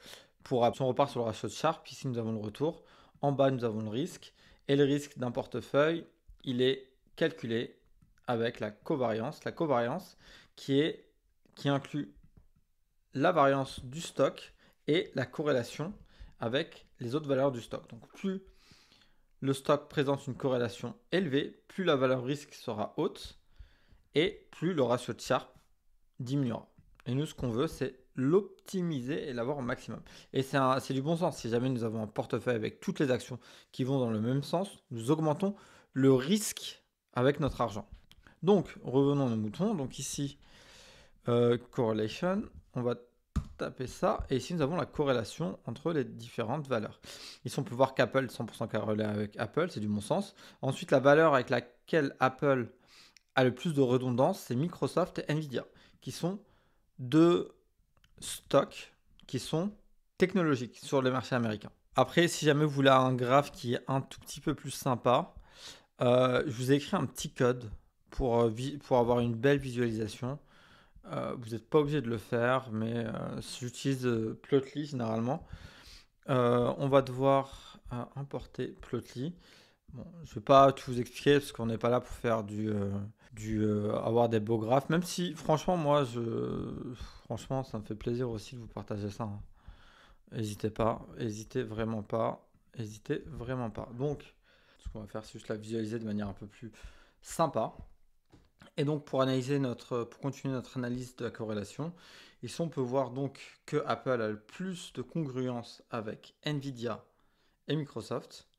Si on repart sur le ratio de Sharpe, ici nous avons le retour. En bas, nous avons le risque. Et le risque d'un portefeuille, il est calculé avec la covariance. La covariance qui inclut la variance du stock et la corrélation avec les autres valeurs du stock. Donc plus le stock présente une corrélation élevée, plus la valeur risque sera haute et plus le ratio de Sharpe diminuera. Et nous, ce qu'on veut, c'est l'optimiser et l'avoir au maximum. Et c'est du bon sens. Si jamais nous avons un portefeuille avec toutes les actions qui vont dans le même sens, nous augmentons le risque avec notre argent. Donc, revenons à nos moutons. Donc ici, correlation, on va taper ça. Et ici, nous avons la corrélation entre les différentes valeurs. Ici, on peut voir qu'Apple est 100% corrélé avec Apple, c'est du bon sens. Ensuite, la valeur avec laquelle Apple a le plus de redondance, c'est Microsoft et Nvidia, qui sont deux stocks qui sont technologiques sur le marché américain. Après, si jamais vous voulez un graphe qui est un tout petit peu plus sympa, je vous ai écrit un petit code pour avoir une belle visualisation. Vous n'êtes pas obligé de le faire, mais j'utilise Plotly généralement. On va devoir importer Plotly. Bon, je ne vais pas tout vous expliquer parce qu'on n'est pas là pour faire avoir des beaux graphes. Même si, franchement, franchement, ça me fait plaisir aussi de vous partager ça. N'hésitez pas, n'hésitez vraiment pas, n'hésitez vraiment pas. Donc, ce qu'on va faire, c'est juste la visualiser de manière un peu plus sympa. Et donc, pour continuer notre analyse de la corrélation, ici, on peut voir donc que Apple a le plus de congruence avec Nvidia et Microsoft.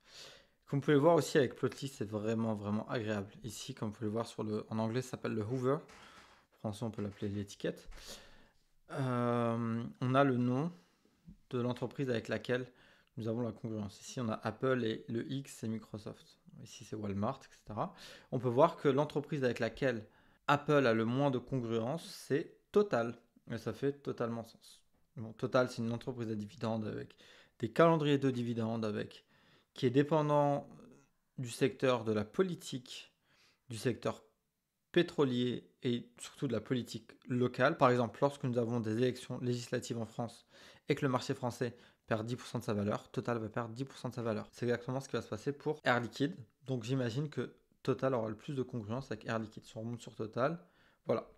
Comme vous pouvez le voir aussi avec Plotly, c'est vraiment agréable. Ici, comme vous pouvez le voir en anglais, ça s'appelle le Hoover. En français, on peut l'appeler l'étiquette. On a le nom de l'entreprise avec laquelle nous avons la congruence. Ici, on a Apple et le X, c'est Microsoft. Ici, c'est Walmart, etc. On peut voir que l'entreprise avec laquelle Apple a le moins de congruence, c'est Total. Et ça fait totalement sens. Bon, Total, c'est une entreprise à dividendes avec des calendriers de dividendes, qui est dépendant du secteur de la politique, du secteur pétrolier et surtout de la politique locale. Par exemple, lorsque nous avons des élections législatives en France et que le marché français perd 10% de sa valeur, Total va perdre 10% de sa valeur. C'est exactement ce qui va se passer pour Air Liquide. Donc j'imagine que Total aura le plus de congruence avec Air Liquide. Si on remonte sur Total, voilà,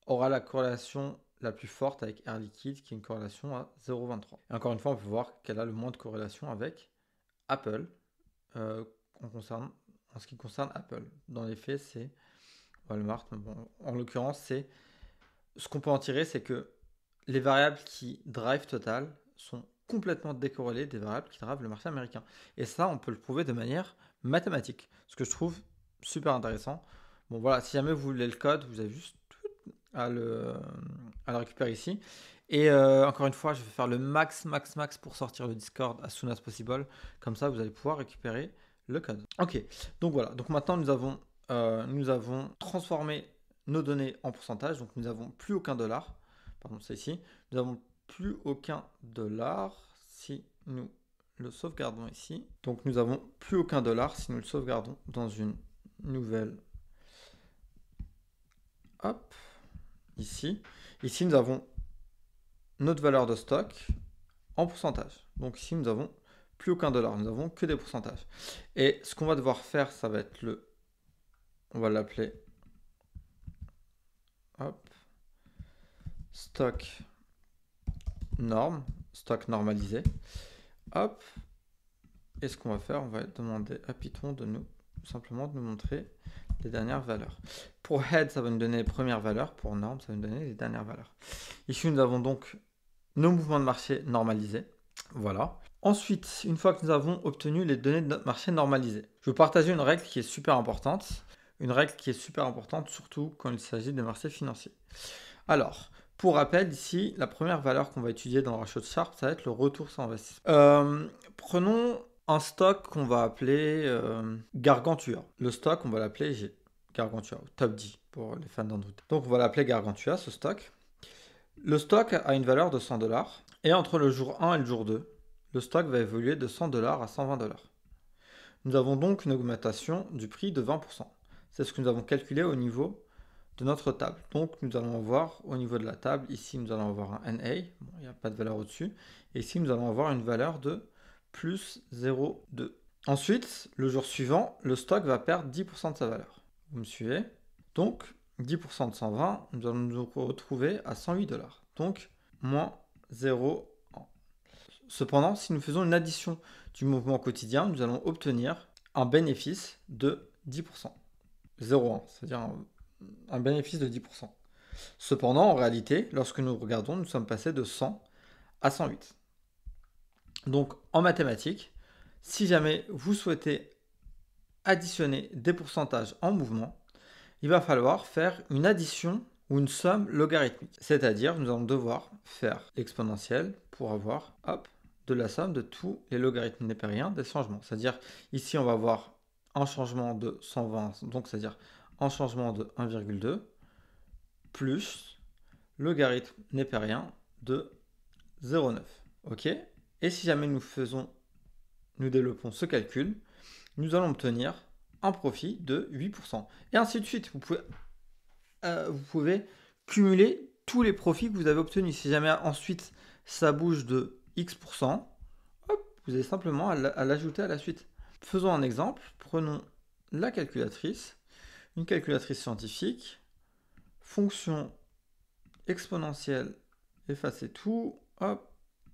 aura la corrélation la plus forte avec Air Liquide, qui est une corrélation à 0,23. Et encore une fois, on peut voir qu'elle a le moins de corrélation avec Apple, en ce qui concerne Apple. Dans les faits, c'est Walmart. Bon, en l'occurrence, ce qu'on peut en tirer, c'est que les variables qui drive Total sont complètement décorrélées des variables qui drivent le marché américain. Et ça, on peut le prouver de manière mathématique, ce que je trouve super intéressant. Bon voilà, si jamais vous voulez le code, vous avez juste à le récupérer ici. Et encore une fois, je vais faire le max pour sortir le Discord as soon as possible. Comme ça, vous allez pouvoir récupérer le code. Ok, donc voilà. Donc maintenant, nous avons transformé nos données en pourcentage. Donc nous n'avons plus aucun dollar. Pardon, c'est ici. Nous n'avons plus aucun dollar. Si nous le sauvegardons ici. Donc nous n'avons plus aucun dollar si nous le sauvegardons dans une nouvelle. Hop, ici. Ici, nous avons notre valeur de stock en pourcentage. Donc ici, nous n'avons plus aucun dollar, nous n'avons que des pourcentages. Et ce qu'on va devoir faire, ça va être on va l'appeler stock norme, stock normalisé. Hop. Et ce qu'on va faire, on va demander à Python de nous montrer les dernières valeurs. Pour head, ça va nous donner les premières valeurs. Pour norm, ça va nous donner les dernières valeurs. Ici, nous avons donc nos mouvements de marché normalisés. Voilà. Ensuite, une fois que nous avons obtenu les données de notre marché normalisé, je vais partager une règle qui est super importante. Une règle qui est super importante, surtout quand il s'agit des marchés financiers. Alors, pour rappel, ici, la première valeur qu'on va étudier dans le ratio de Sharpe, ça va être le retour sur investissement. Prenons un stock qu'on va appeler Gargantua. Le stock, on va l'appeler Gargantua, top 10 pour les fans d'Android. Donc, on va l'appeler Gargantua, ce stock. Le stock a une valeur de 100 $. Et entre le jour 1 et le jour 2, le stock va évoluer de 100 $ à 120 $. Nous avons donc une augmentation du prix de 20%. C'est ce que nous avons calculé au niveau de notre table. Donc, nous allons avoir au niveau de la table, ici, nous allons avoir un NA. Bon, il n'y a pas de valeur au-dessus. Et ici, nous allons avoir une valeur de plus 0,2. Ensuite, le jour suivant, le stock va perdre 10% de sa valeur. Vous me suivez? Donc, 10% de 120, nous allons nous retrouver à 108 $. Donc, moins 0,1. Cependant, si nous faisons une addition du mouvement quotidien, nous allons obtenir un bénéfice de 10%. 0,1, c'est-à-dire un bénéfice de 10%. Cependant, en réalité, lorsque nous regardons, nous sommes passés de 100 à 108. Donc, en mathématiques, si jamais vous souhaitez additionner des pourcentages en mouvement, il va falloir faire une addition ou une somme logarithmique. C'est-à-dire, nous allons devoir faire l'exponentielle pour avoir, de la somme de tous les logarithmes népériens des changements. C'est-à-dire, ici, on va avoir un changement de 120, donc c'est-à-dire un changement de 1,2 plus logarithme népérien de 0,9. OK? Et si jamais nous développons ce calcul, nous allons obtenir un profit de 8%. Et ainsi de suite. Vous pouvez cumuler tous les profits que vous avez obtenus. Si jamais ensuite ça bouge de X%, vous avez simplement à l'ajouter à la suite. Faisons un exemple. Prenons la calculatrice, une calculatrice scientifique, fonction exponentielle, effacer tout,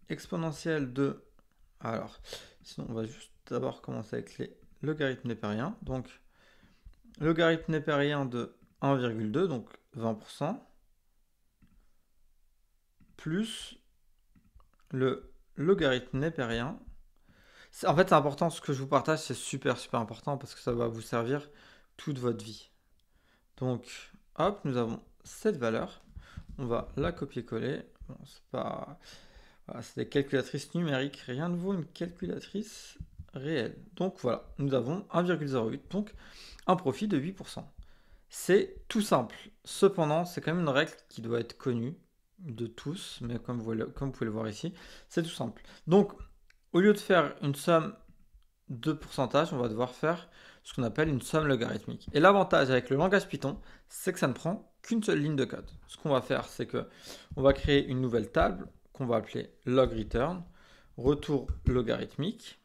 exponentielle de... Alors, sinon on va juste d'abord commencer avec les logarithmes népériens. Donc, logarithme népérien de 1,2, donc 20%, plus le logarithme népérien. En fait, c'est important, ce que je vous partage, c'est super important parce que ça va vous servir toute votre vie. Donc, nous avons cette valeur. On va la copier-coller. Bon, c'est des calculatrices numériques. Rien ne vaut une calculatrice réelle. Donc, voilà, nous avons 1,08. Donc, un profit de 8%. C'est tout simple. Cependant, c'est quand même une règle qui doit être connue de tous, mais comme vous pouvez le voir ici, c'est tout simple. Donc, au lieu de faire une somme de pourcentage, on va devoir faire ce qu'on appelle une somme logarithmique. Et l'avantage avec le langage Python, c'est que ça ne prend qu'une seule ligne de code. Ce qu'on va faire, c'est que on va créer une nouvelle table qu'on va appeler logReturn, retour logarithmique.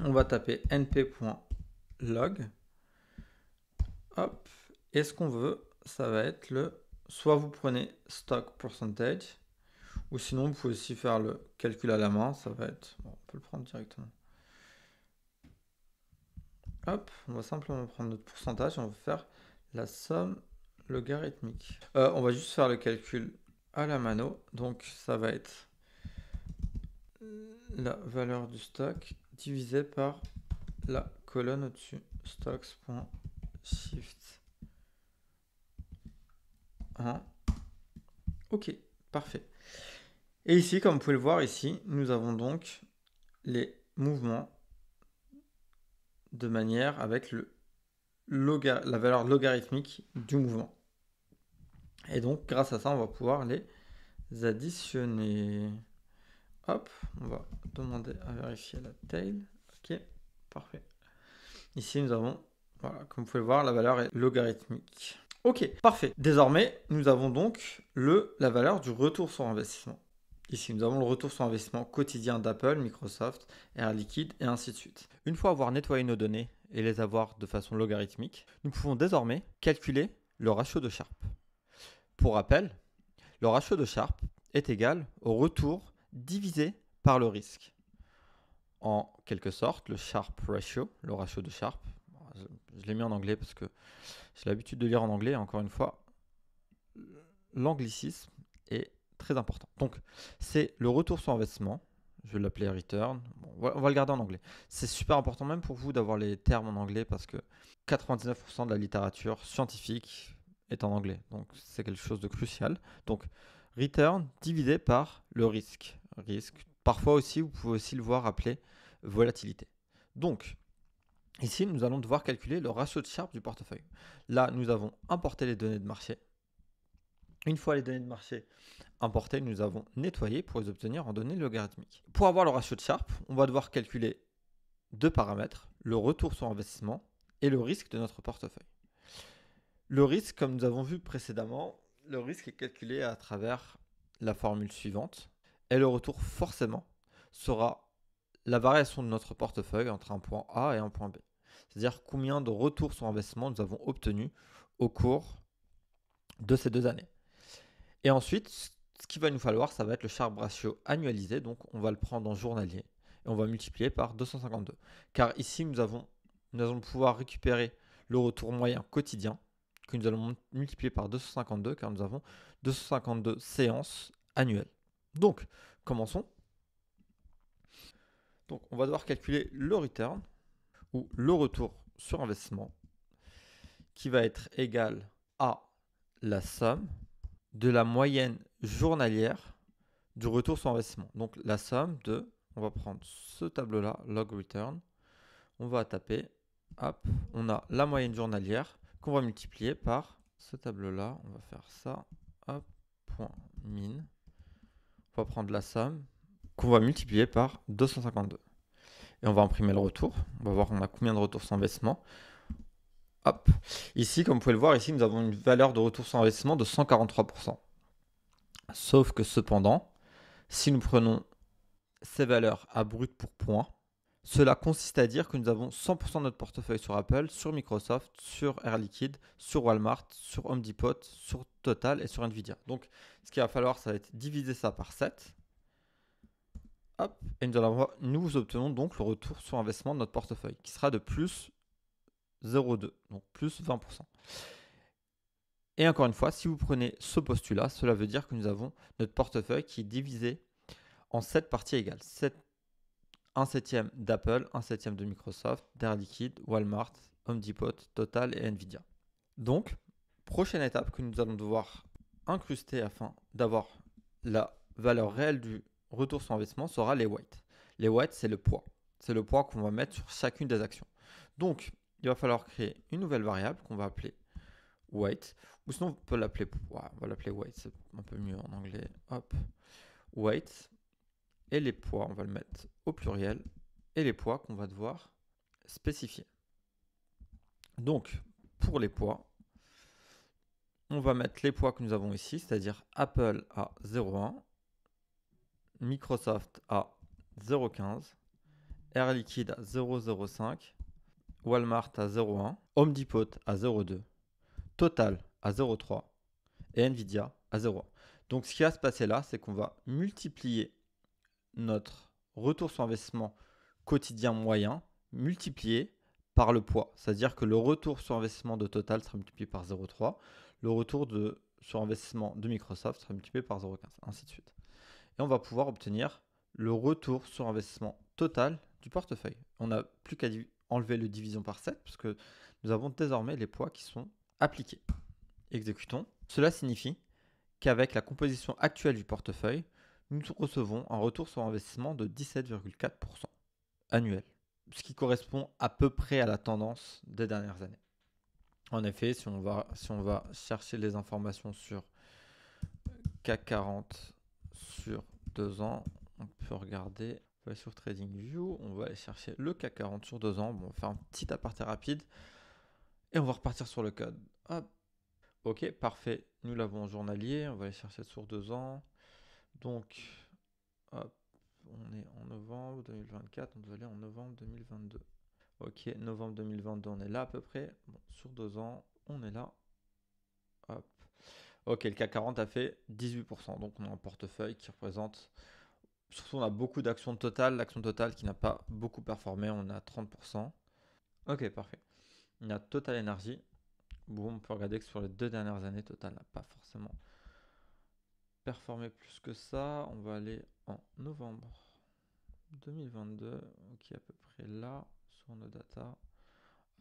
On va taper np.log. Et ce qu'on veut, ça va être soit vous prenez stock percentage, ou sinon vous pouvez aussi faire le calcul à la main, ça va être, on peut le prendre directement. On va simplement prendre notre pourcentage et on va faire la somme logarithmique. On va juste faire le calcul à la mano, donc ça va être la valeur du stock divisé par la colonne au-dessus, stocks.shift. Ok, parfait. Et ici, comme vous pouvez le voir ici, nous avons donc les mouvements de manière avec la valeur logarithmique du mouvement. Et donc, grâce à ça, on va pouvoir les additionner. Hop, on va demander à vérifier la tail. Ok, parfait. Ici, nous avons, voilà, comme vous pouvez voir, la valeur est logarithmique. Ok, parfait. Désormais, nous avons donc la valeur du retour sur investissement. Ici, nous avons le retour sur investissement quotidien d'Apple, Microsoft, Air Liquide et ainsi de suite. Une fois avoir nettoyé nos données et les avoir de façon logarithmique, nous pouvons désormais calculer le ratio de Sharpe. Pour rappel, le ratio de Sharpe est égal au retour divisé par le risque. En quelque sorte, le Sharpe ratio, le ratio de Sharpe, je l'ai mis en anglais parce que j'ai l'habitude de lire en anglais, encore une fois, l'anglicisme est très important. Donc, c'est le retour sur investissement, je vais l'appeler return, bon, on va le garder en anglais. C'est super important même pour vous d'avoir les termes en anglais parce que 99% de la littérature scientifique est en anglais, donc c'est quelque chose de crucial. Donc, return divisé par le risque. Parfois aussi, vous pouvez aussi le voir appelé volatilité. Donc, ici, nous allons devoir calculer le ratio de Sharpe du portefeuille. Là, nous avons importé les données de marché. Une fois les données de marché importées, nous avons nettoyé pour les obtenir en données logarithmiques. Pour avoir le ratio de Sharpe, on va devoir calculer deux paramètres, le retour sur investissement et le risque de notre portefeuille. Le risque, comme nous avons vu précédemment, le risque est calculé à travers la formule suivante. Et le retour, forcément, sera la variation de notre portefeuille entre un point A et un point B. C'est-à-dire combien de retours sur investissement nous avons obtenus au cours de ces 2 années. Et ensuite, ce qu'il va nous falloir, ça va être le Sharpe ratio annualisé. Donc, on va le prendre en journalier et on va multiplier par 252. Car ici, nous allons pouvoir récupérer le retour moyen quotidien que nous allons multiplier par 252 car nous avons 252 séances annuelles. Donc, commençons. Donc, on va devoir calculer le return ou le retour sur investissement qui va être égal à la somme de la moyenne journalière du retour sur investissement. Donc la somme de, on va prendre ce tableau-là, log return, on va taper, hop, on a la moyenne journalière qu'on va multiplier par ce tableau-là, on va faire ça, hop, point min, on va prendre la somme qu'on va multiplier par 252. Et on va imprimer le retour, on va voir on a combien de retours sur investissement. Hop. Ici, comme vous pouvez le voir, ici nous avons une valeur de retour sur investissement de 143%. Sauf que cependant, si nous prenons ces valeurs à brut pour point, cela consiste à dire que nous avons 100% de notre portefeuille sur Apple, sur Microsoft, sur Air Liquide, sur Walmart, sur Home Depot, sur Total et sur Nvidia. Donc, ce qu'il va falloir, ça va être diviser ça par 7. Hop, et nous obtenons donc le retour sur investissement de notre portefeuille, qui sera de plus 0,2, donc plus 20%. Et encore une fois, si vous prenez ce postulat, cela veut dire que nous avons notre portefeuille qui est divisé en 7 parties égales. 1 septième d'Apple, 1 septième de Microsoft, d'Air Liquide, Walmart, Home Depot, Total et Nvidia. Donc, prochaine étape que nous allons devoir incruster afin d'avoir la valeur réelle du retour sur investissement sera les weights. Les weights, c'est le poids. C'est le poids qu'on va mettre sur chacune des actions. Donc, il va falloir créer une nouvelle variable qu'on va appeler weight, ou sinon on peut l'appeler, on va l'appeler weight, c'est un peu mieux en anglais. Hop, weight, et les poids, on va le mettre au pluriel, et les poids qu'on va devoir spécifier. Donc, pour les poids, on va mettre les poids que nous avons ici, c'est-à-dire Apple à 0,1, Microsoft à 0,15, Air Liquide à 0,05, Walmart à 0,1, Home Depot à 0,2, Total à 0,3 et Nvidia à 0,1. Donc ce qui va se passer là, c'est qu'on va multiplier notre retour sur investissement quotidien moyen multiplié par le poids. C'est-à-dire que le retour sur investissement de Total sera multiplié par 0,3, le retour sur investissement de Microsoft sera multiplié par 0,15, ainsi de suite. Et on va pouvoir obtenir le retour sur investissement total du portefeuille. On n'a plus qu'à enlever le division par 7 parce que nous avons désormais les poids qui sont appliqués. Exécutons. Cela signifie qu'avec la composition actuelle du portefeuille, nous recevons un retour sur investissement de 17,4% annuel, ce qui correspond à peu près à la tendance des dernières années. En effet, si on va chercher les informations sur CAC 40 sur 2 ans, on peut regarder, on va aller sur TradingView, on va aller chercher le CAC 40 sur 2 ans. Bon, on va faire un petit aparté rapide et on va repartir sur le code. Hop. Ok, parfait. Nous l'avons en journalier, on va aller chercher sur 2 ans. Donc, hop, on est en novembre 2024, on doit aller en novembre 2022. Ok, novembre 2022, on est là à peu près. Bon, sur 2 ans, on est là. Hop. Ok, le CAC 40 a fait 18%. Donc, on a un portefeuille qui représente... Surtout, on a beaucoup d'actions totales. L'action totale qui n'a pas beaucoup performé, on a 30%. Ok, parfait. On a Total Energy. Bon, on peut regarder que sur les 2 dernières années, Total n'a pas forcément performé plus que ça. On va aller en novembre 2022. Ok, à peu près là, sur nos data.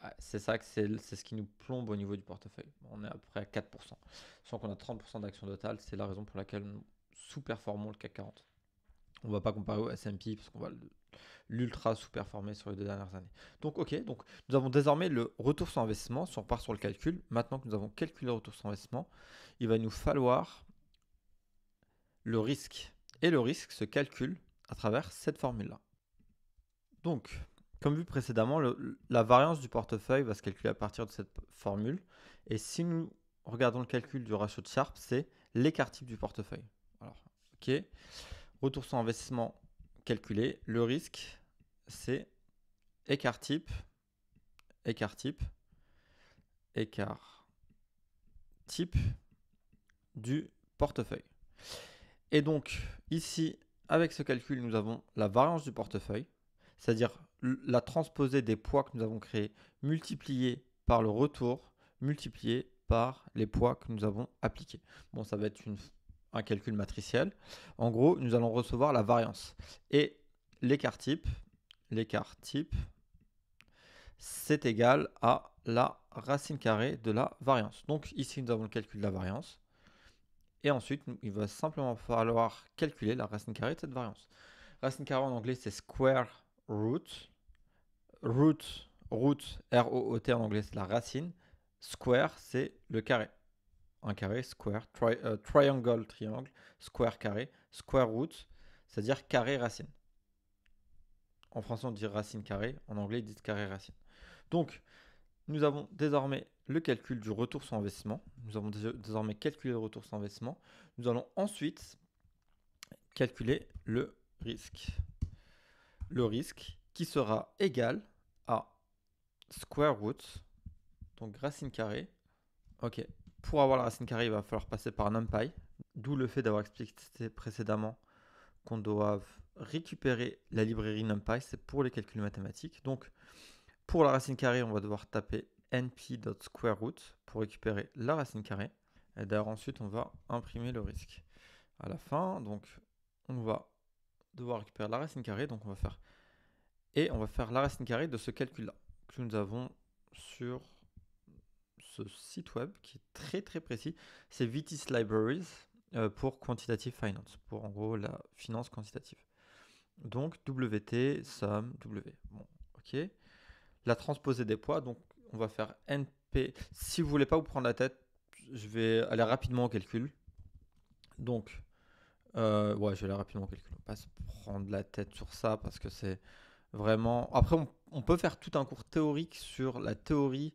Ouais, c'est ça que c'est ce qui nous plombe au niveau du portefeuille. On est à peu près à 4%. Sans qu'on a 30% d'actions totales, c'est la raison pour laquelle nous sous-performons le CAC 40. On ne va pas comparer au S&P parce qu'on va l'ultra sous-performer sur les 2 dernières années. Donc ok, donc nous avons désormais le retour sur investissement. Si on repart sur le calcul, maintenant que nous avons calculé le retour sur investissement, il va nous falloir le risque. Et le risque se calcule à travers cette formule-là. Donc, comme vu précédemment, la variance du portefeuille va se calculer à partir de cette formule. Et si nous regardons le calcul du ratio de Sharpe, c'est l'écart type du portefeuille. Alors, ok. Retour sur investissement calculé. Le risque, c'est écart type, écart type, écart type du portefeuille. Et donc, ici, avec ce calcul, nous avons la variance du portefeuille, c'est-à-dire la transposée des poids que nous avons créés, multiplié par le retour, multiplié par les poids que nous avons appliqués. Bon, ça va être un calcul matriciel. En gros, nous allons recevoir la variance. Et l'écart type, c'est égal à la racine carrée de la variance. Donc ici, nous avons le calcul de la variance. Et ensuite, il va simplement falloir calculer la racine carrée de cette variance. Racine carrée en anglais, c'est square root. Root, R-O-O-T en anglais, c'est la racine. Square, c'est le carré. Un carré, square, triangle, square, carré. Square root, c'est-à-dire carré, racine. En français, on dit racine carrée. En anglais, ils disent carré, racine. Donc, nous avons désormais le calcul du retour sur investissement. Nous avons désormais calculé le retour sur investissement. Nous allons ensuite calculer le risque. Le risque qui sera égal à square root, donc racine carrée. Ok. Pour avoir la racine carrée, il va falloir passer par NumPy. D'où le fait d'avoir expliqué précédemment qu'on doit récupérer la librairie NumPy. C'est pour les calculs mathématiques. Donc, pour la racine carrée, on va devoir taper np.squareroot pour récupérer la racine carrée. Et d'ailleurs, ensuite, on va imprimer le risque. À la fin, donc, on va devoir récupérer la racine carrée. Donc, on va faire la racine carrée de ce calcul-là que nous avons sur ce site web qui est très très précis. C'est Vitis Libraries pour Quantitative Finance, pour en gros la finance quantitative. Donc WT, somme, W. Bon, ok. La transposée des poids, donc on va faire NP. Si vous voulez pas vous prendre la tête, je vais aller rapidement au calcul. Donc, ouais, je vais aller rapidement au calcul. On va pas se prendre la tête sur ça parce que c'est vraiment. Après, on peut faire tout un cours théorique sur la théorie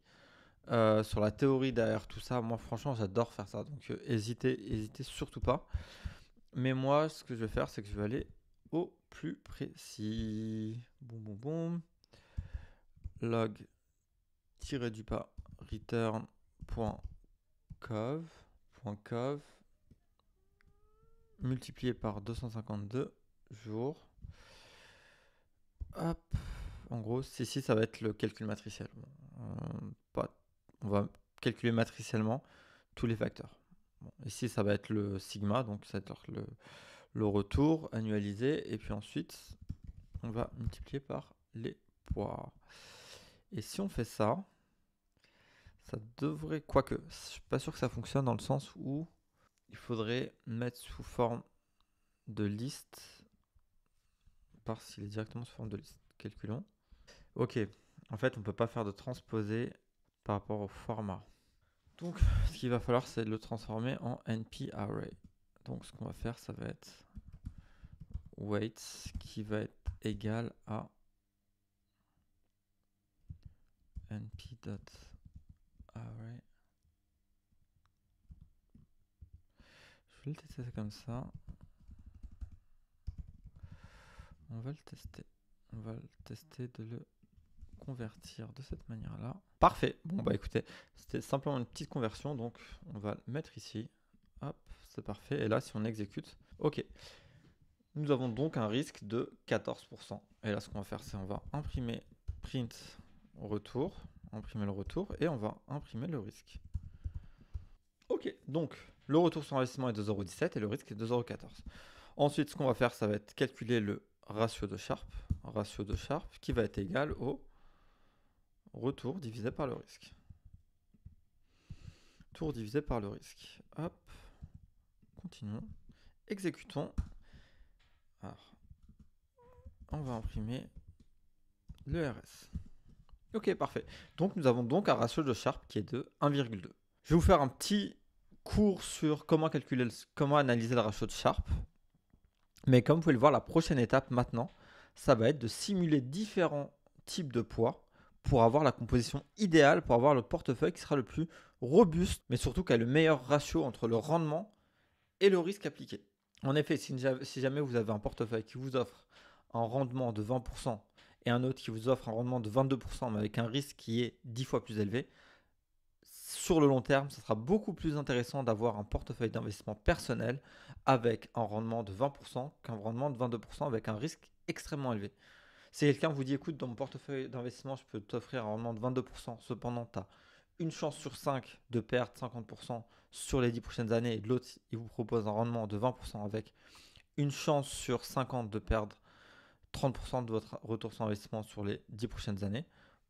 derrière tout ça. Moi, franchement, j'adore faire ça. Donc, hésitez surtout pas. Mais moi, ce que je vais faire, c'est que je vais aller au plus précis. Boum. Log du bas return.cov multiplié par 252 jours. Hop. En gros, ici, ça va être le calcul matriciel. On va calculer matriciellement tous les facteurs. Bon, ici, ça va être le sigma, donc ça va être le retour annualisé. Et puis ensuite, on va multiplier par les poids. Et si on fait ça, ça devrait... Quoique, je ne suis pas sûr que ça fonctionne dans le sens où il faudrait mettre sous forme de liste. Par s'il est directement sous forme de liste. Calculons. Ok, en fait, on ne peut pas faire de transposé par rapport au format. Donc, ce qu'il va falloir, c'est le transformer en NP array. Donc, ce qu'on va faire, ça va être weight qui va être égal à np.array. Je vais le tester comme ça. On va le tester. On va le tester de le convertir de cette manière-là. Parfait. Bon, bah écoutez, c'était simplement une petite conversion. Donc, on va le mettre ici. Hop, c'est parfait. Et là, si on exécute, OK. Nous avons donc un risque de 14%. Et là, ce qu'on va faire, c'est on va imprimer print retour, imprimer le retour, et on va imprimer le risque. OK, donc le retour sur investissement est de 2,17 € et le risque est de 2,14 €. Ensuite, ce qu'on va faire, ça va être calculer le ratio de Sharpe qui va être égal au retour divisé par le risque. Tour divisé par le risque. Hop, continuons, exécutons. Alors, on va imprimer le RS. Ok, parfait. Donc, nous avons donc un ratio de Sharpe qui est de 1,2. Je vais vous faire un petit cours sur comment calculer, comment analyser le ratio de Sharpe. Mais comme vous pouvez le voir, la prochaine étape maintenant, ça va être de simuler différents types de poids pour avoir la composition idéale, pour avoir le portefeuille qui sera le plus robuste, mais surtout qui a le meilleur ratio entre le rendement et le risque appliqué. En effet, si jamais vous avez un portefeuille qui vous offre un rendement de 20% et un autre qui vous offre un rendement de 22%, mais avec un risque qui est 10 fois plus élevé, sur le long terme, ce sera beaucoup plus intéressant d'avoir un portefeuille d'investissement personnel avec un rendement de 20% qu'un rendement de 22% avec un risque extrêmement élevé. Si quelqu'un vous dit, écoute, dans mon portefeuille d'investissement, je peux t'offrir un rendement de 22%, cependant, tu as une chance sur 5 de perdre 50% sur les 10 prochaines années, et de l'autre, il vous propose un rendement de 20% avec une chance sur 50 de perdre 30% de votre retour sur investissement sur les 10 prochaines années,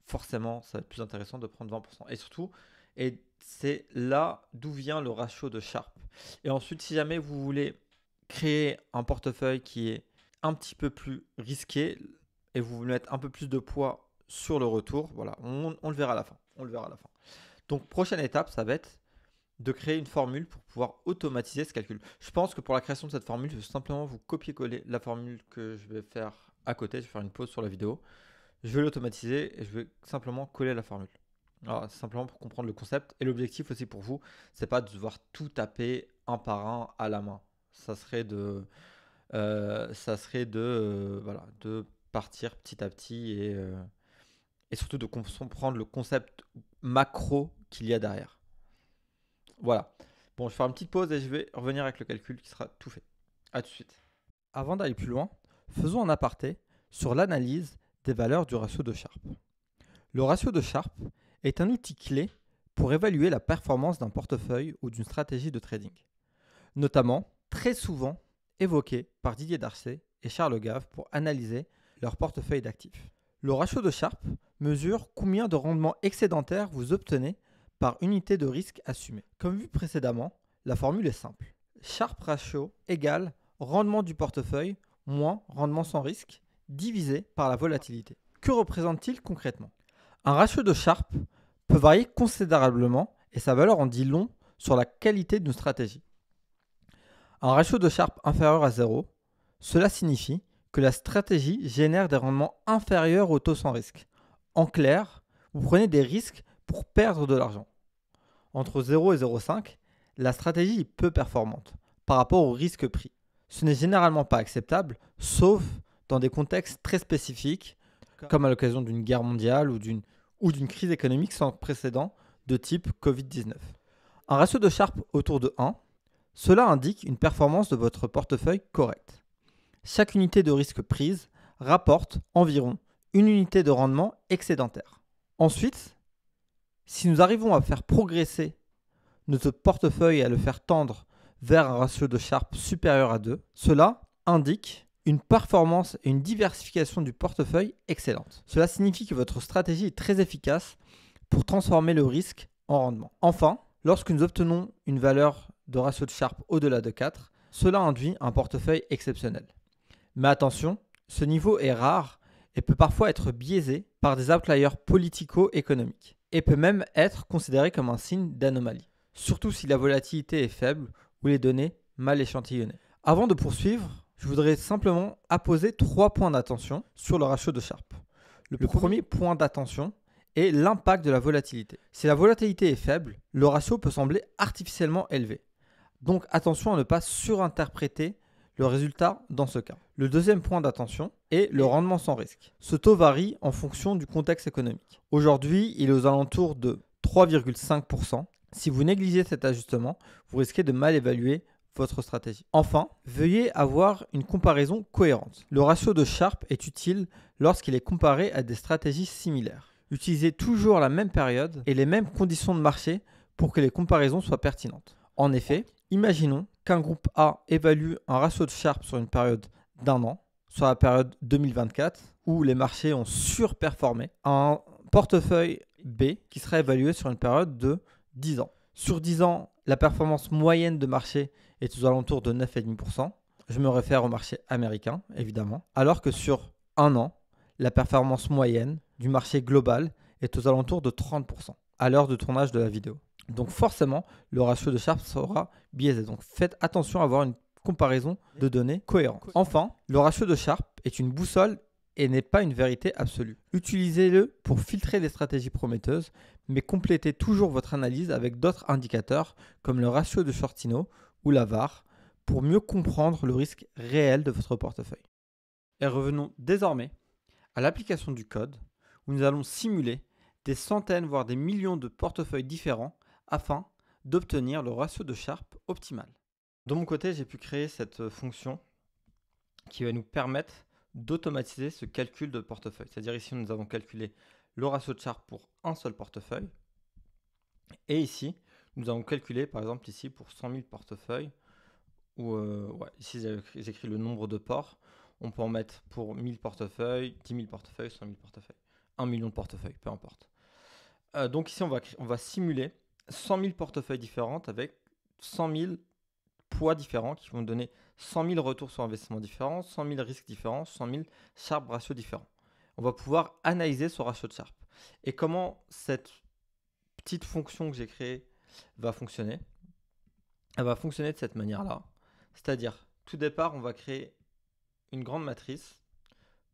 forcément, ça va être plus intéressant de prendre 20%. Et surtout, et c'est là d'où vient le ratio de Sharpe. Et ensuite, si jamais vous voulez créer un portefeuille qui est un petit peu plus risqué et vous voulez mettre un peu plus de poids sur le retour, voilà, on le verra à la fin. Donc, prochaine étape, ça va être de créer une formule pour pouvoir automatiser ce calcul. Je pense que pour la création de cette formule, je vais simplement vous copier-coller la formule que je vais faire à côté. Je vais faire une pause sur la vidéo. Je vais l'automatiser et je vais simplement coller la formule. Alors, simplement pour comprendre le concept. Et l'objectif aussi pour vous, c'est pas de devoir tout taper un par un à la main. Ça serait de partir petit à petit et surtout de comprendre le concept macro qu'il y a derrière. Voilà. Bon, je vais faire une petite pause et je vais revenir avec le calcul qui sera tout fait. A tout de suite. Avant d'aller plus loin, faisons un aparté sur l'analyse des valeurs du ratio de Sharpe. Le ratio de Sharpe est un outil clé pour évaluer la performance d'un portefeuille ou d'une stratégie de trading, notamment très souvent évoqué par Didier Darcet et Charles Gave pour analyser leur portefeuille d'actifs. Le ratio de Sharpe mesure combien de rendement excédentaire vous obtenez par unité de risque assumé. Comme vu précédemment, la formule est simple. Sharpe ratio égale rendement du portefeuille moins rendement sans risque divisé par la volatilité. Que représente-t-il concrètement ? Un ratio de Sharpe peut varier considérablement et sa valeur en dit long sur la qualité d'une stratégie. Un ratio de Sharpe inférieur à 0, cela signifie que la stratégie génère des rendements inférieurs au taux sans risque. En clair, vous prenez des risques pour perdre de l'argent. Entre 0 et 0,5, la stratégie est peu performante par rapport au risque pris. Ce n'est généralement pas acceptable, sauf dans des contextes très spécifiques, comme à l'occasion d'une guerre mondiale ou d'une crise économique sans précédent de type Covid-19. Un ratio de Sharpe autour de 1, cela indique une performance de votre portefeuille correcte. Chaque unité de risque prise rapporte environ une unité de rendement excédentaire. Ensuite, si nous arrivons à faire progresser notre portefeuille et à le faire tendre vers un ratio de Sharpe supérieur à 2, cela indique une performance et une diversification du portefeuille excellente. Cela signifie que votre stratégie est très efficace pour transformer le risque en rendement. Enfin, lorsque nous obtenons une valeur de ratio de Sharpe au-delà de 4, cela induit un portefeuille exceptionnel. Mais attention, ce niveau est rare et peut parfois être biaisé par des outliers politico-économiques et peut même être considéré comme un signe d'anomalie, surtout si la volatilité est faible ou les données mal échantillonnées. Avant de poursuivre, je voudrais simplement apposer 3 points d'attention sur le ratio de Sharpe. Le premier point d'attention est l'impact de la volatilité. Si la volatilité est faible, le ratio peut sembler artificiellement élevé. Donc attention à ne pas surinterpréter le résultat dans ce cas. Le deuxième point d'attention est le rendement sans risque. Ce taux varie en fonction du contexte économique. Aujourd'hui, il est aux alentours de 3,5%. Si vous négligez cet ajustement, vous risquez de mal évaluer votre stratégie. Enfin, veuillez avoir une comparaison cohérente. Le ratio de Sharpe est utile lorsqu'il est comparé à des stratégies similaires. Utilisez toujours la même période et les mêmes conditions de marché pour que les comparaisons soient pertinentes. En effet, imaginons qu'un groupe A évalue un ratio de Sharpe sur une période d'1 an, sur la période 2024, où les marchés ont surperformé, un portefeuille B qui sera évalué sur une période de 10 ans. Sur 10 ans, la performance moyenne de marché est aux alentours de 9,5%. Je me réfère au marché américain, évidemment. Alors que sur 1 an, la performance moyenne du marché global est aux alentours de 30% à l'heure de tournage de la vidéo. Donc forcément, le ratio de Sharpe sera biaisé. Donc faites attention à avoir une comparaison de données cohérente. Enfin, le ratio de Sharpe est une boussole et n'est pas une vérité absolue. Utilisez-le pour filtrer les stratégies prometteuses, mais complétez toujours votre analyse avec d'autres indicateurs comme le ratio de Shortino ou la VAR pour mieux comprendre le risque réel de votre portefeuille. Et revenons désormais à l'application du code où nous allons simuler des centaines voire des millions de portefeuilles différents afin d'obtenir le ratio de Sharpe optimal. De mon côté, j'ai pu créer cette fonction qui va nous permettre d'automatiser ce calcul de portefeuille. C'est-à-dire ici, nous avons calculé le ratio de Sharpe pour un seul portefeuille. Et ici, nous avons calculé, par exemple, ici pour 100 000 portefeuilles, ou ici j'écris le nombre de ports. On peut en mettre pour 1000 portefeuilles, 10 000 portefeuilles, 100 000 portefeuilles, 1 million de portefeuilles, peu importe. Donc ici, on va simuler 100 000 portefeuilles différentes avec 100 000 poids différents qui vont donner 100 000 retours sur investissement différents, 100 000 risques différents, 100 000 Sharpe ratios différents. On va pouvoir analyser ce ratio de Sharpe. Et comment cette petite fonction que j'ai créée va fonctionner? Elle va fonctionner de cette manière-là. C'est-à-dire, tout départ, on va créer une grande matrice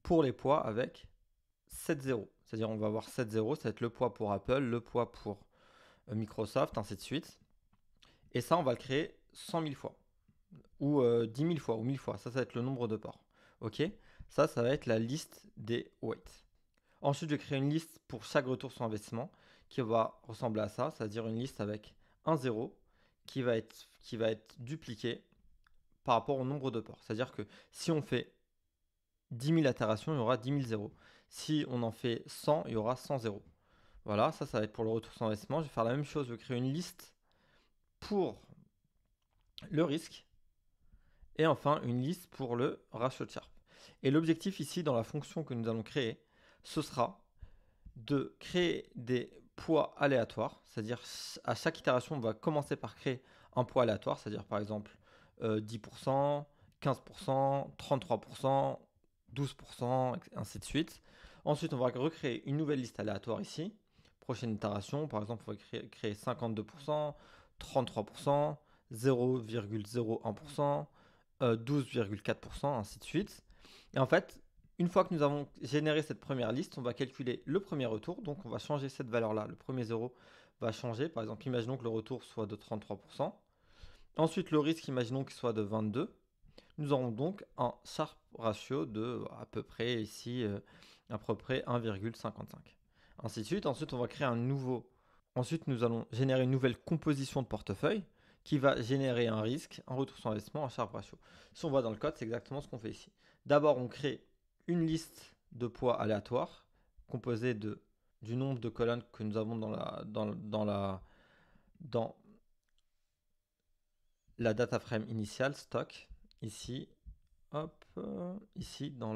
pour les poids avec 7 zéros. C'est-à-dire, on va avoir 7 zéros, ça va être le poids pour Apple, le poids pour Microsoft, ainsi de suite. Et ça, on va le créer 100 000 fois, ou 10 000 fois, ou 1000 fois. Ça va être le nombre de ports. Ok? Ça va être la liste des weights. Ensuite, je vais créer une liste pour chaque retour sur investissement qui va ressembler à ça, c'est-à-dire une liste avec un zéro qui va être dupliqué par rapport au nombre de ports. C'est-à-dire que si on fait 10 000 itérations, il y aura 10 000 zéros. Si on en fait 100, il y aura 100 zéros. Voilà, ça va être pour le retour sur investissement. Je vais faire la même chose, je vais créer une liste pour le risque et enfin une liste pour le ratio de Sharpe. Et l'objectif ici dans la fonction que nous allons créer, ce sera de créer des poids aléatoires, c'est-à-dire à chaque itération, on va commencer par créer un poids aléatoire, c'est-à-dire par exemple 10%, 15%, 33%, 12%, ainsi de suite. Ensuite, on va recréer une nouvelle liste aléatoire ici. Prochaine itération, par exemple, on va créer 52%, 33%, 0,01%, 12,4%, ainsi de suite. Et en fait, une fois que nous avons généré cette première liste, on va calculer le premier retour. Donc, on va changer cette valeur-là. Le premier zéro va changer. Par exemple, imaginons que le retour soit de 33%. Ensuite, le risque, imaginons qu'il soit de 22. Nous aurons donc un Sharpe ratio de à peu près ici, à peu près 1,55. Ainsi de suite. Ensuite, on va créer un nouveau. Ensuite, nous allons générer une nouvelle composition de portefeuille qui va générer un risque, un retour sur investissement, un Sharpe ratio. Si on va dans le code, c'est exactement ce qu'on fait ici. D'abord, on crée une liste de poids aléatoires composée du nombre de colonnes que nous avons dans la data frame initiale, stock, ici, hop, ici dans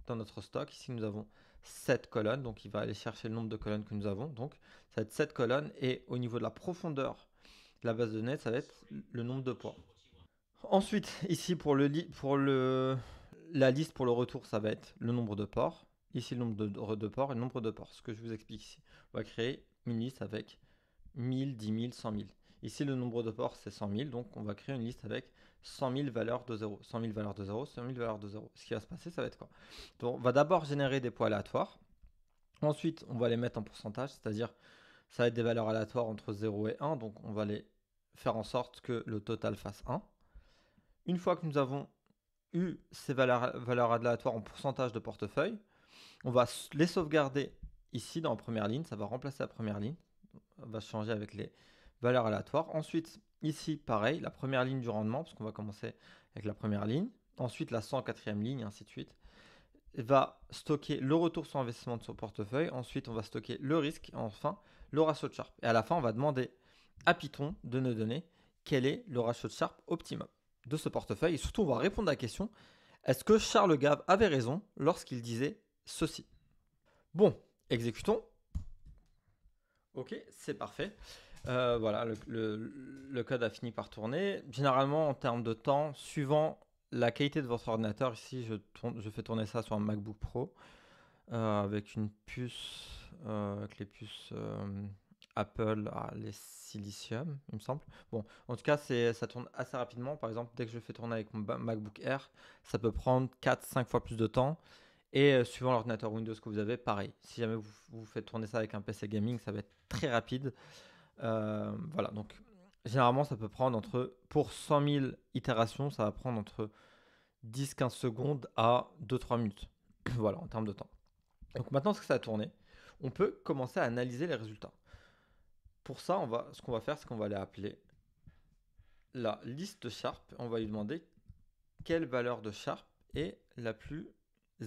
notre stock, ici nous avons 7 colonnes, donc il va aller chercher le nombre de colonnes que nous avons, donc ça va être 7 colonnes, et au niveau de la profondeur de la base de données, ça va être le nombre de poids. Ensuite, ici pour la liste pour le retour, ça va être le nombre de ports. Ici, le nombre de ports et le nombre de ports. Ce que je vous explique ici. On va créer une liste avec 1000, 10 000, 100 000. Ici, le nombre de ports, c'est 100 000. Donc, on va créer une liste avec 100 000 valeurs de 0. 100 000 valeurs de 0, 100 000 valeurs de 0. Ce qui va se passer, ça va être quoi? Donc, on va d'abord générer des poids aléatoires. Ensuite, on va les mettre en pourcentage, c'est-à-dire ça va être des valeurs aléatoires entre 0 et 1. Donc, on va les faire en sorte que le total fasse 1. Une fois que nous avons eu ces valeurs aléatoires en pourcentage de portefeuille, on va les sauvegarder ici dans la première ligne. Ça va remplacer la première ligne. On va changer avec les valeurs aléatoires. Ensuite, ici, pareil, la première ligne du rendement, parce qu'on va commencer avec la première ligne. Ensuite, la 104e ligne, et ainsi de suite. Va stocker le retour sur investissement de son portefeuille. Ensuite, on va stocker le risque. Et enfin, le ratio de Sharpe. Et à la fin, on va demander à Python de nous donner quel est le ratio de Sharpe optimum de ce portefeuille. Et surtout, on va répondre à la question, est-ce que Charles Gave avait raison lorsqu'il disait ceci? Bon, exécutons. Ok, c'est parfait. Voilà, le code a fini par tourner. Généralement, en termes de temps, suivant la qualité de votre ordinateur, ici, je fais tourner ça sur un MacBook Pro avec une puce, avec les puces Apple, les Silicium, il me semble. Bon, en tout cas, ça tourne assez rapidement. Par exemple, dès que je fais tourner avec mon MacBook Air, ça peut prendre 4-5 fois plus de temps. Et suivant l'ordinateur Windows que vous avez, pareil. Si jamais vous faites tourner ça avec un PC gaming, ça va être très rapide. Voilà, donc généralement, ça peut prendre pour 100 000 itérations, ça va prendre entre 10-15 secondes à 2-3 minutes. Voilà, en termes de temps. Donc maintenant que ça a tourné, on peut commencer à analyser les résultats. Pour ça, ce qu'on va faire, c'est qu'on va aller appeler la liste Sharpe. On va lui demander quelle valeur de Sharpe est la plus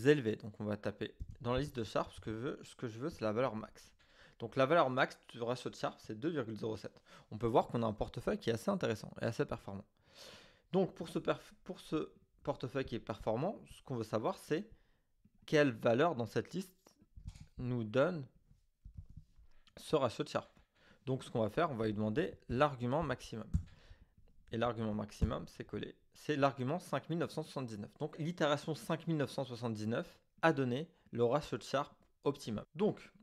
élevée. Donc on va taper dans la liste de Sharpe, ce que je veux, c'est la valeur max. Donc la valeur max du ratio de Sharpe, c'est 2,07. On peut voir qu'on a un portefeuille qui est assez intéressant et assez performant. Donc pour ce portefeuille qui est performant, ce qu'on veut savoir, c'est quelle valeur dans cette liste nous donne ce ratio de Sharpe. Donc ce qu'on va faire, on va lui demander l'argument maximum. Et l'argument maximum, c'est l'argument 5979. Donc l'itération 5979 a donné le ratio de Sharpe optimum. Donc,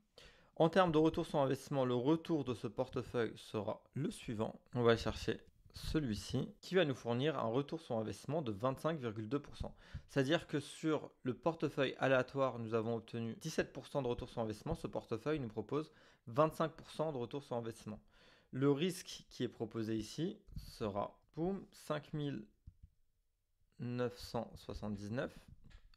en termes de retour sur investissement, le retour de ce portefeuille sera le suivant. On va chercher celui-ci qui va nous fournir un retour sur investissement de 25,2%. C'est-à-dire que sur le portefeuille aléatoire, nous avons obtenu 17% de retour sur investissement. Ce portefeuille nous propose 25% de retour sur investissement. Le risque qui est proposé ici sera, boum, 5979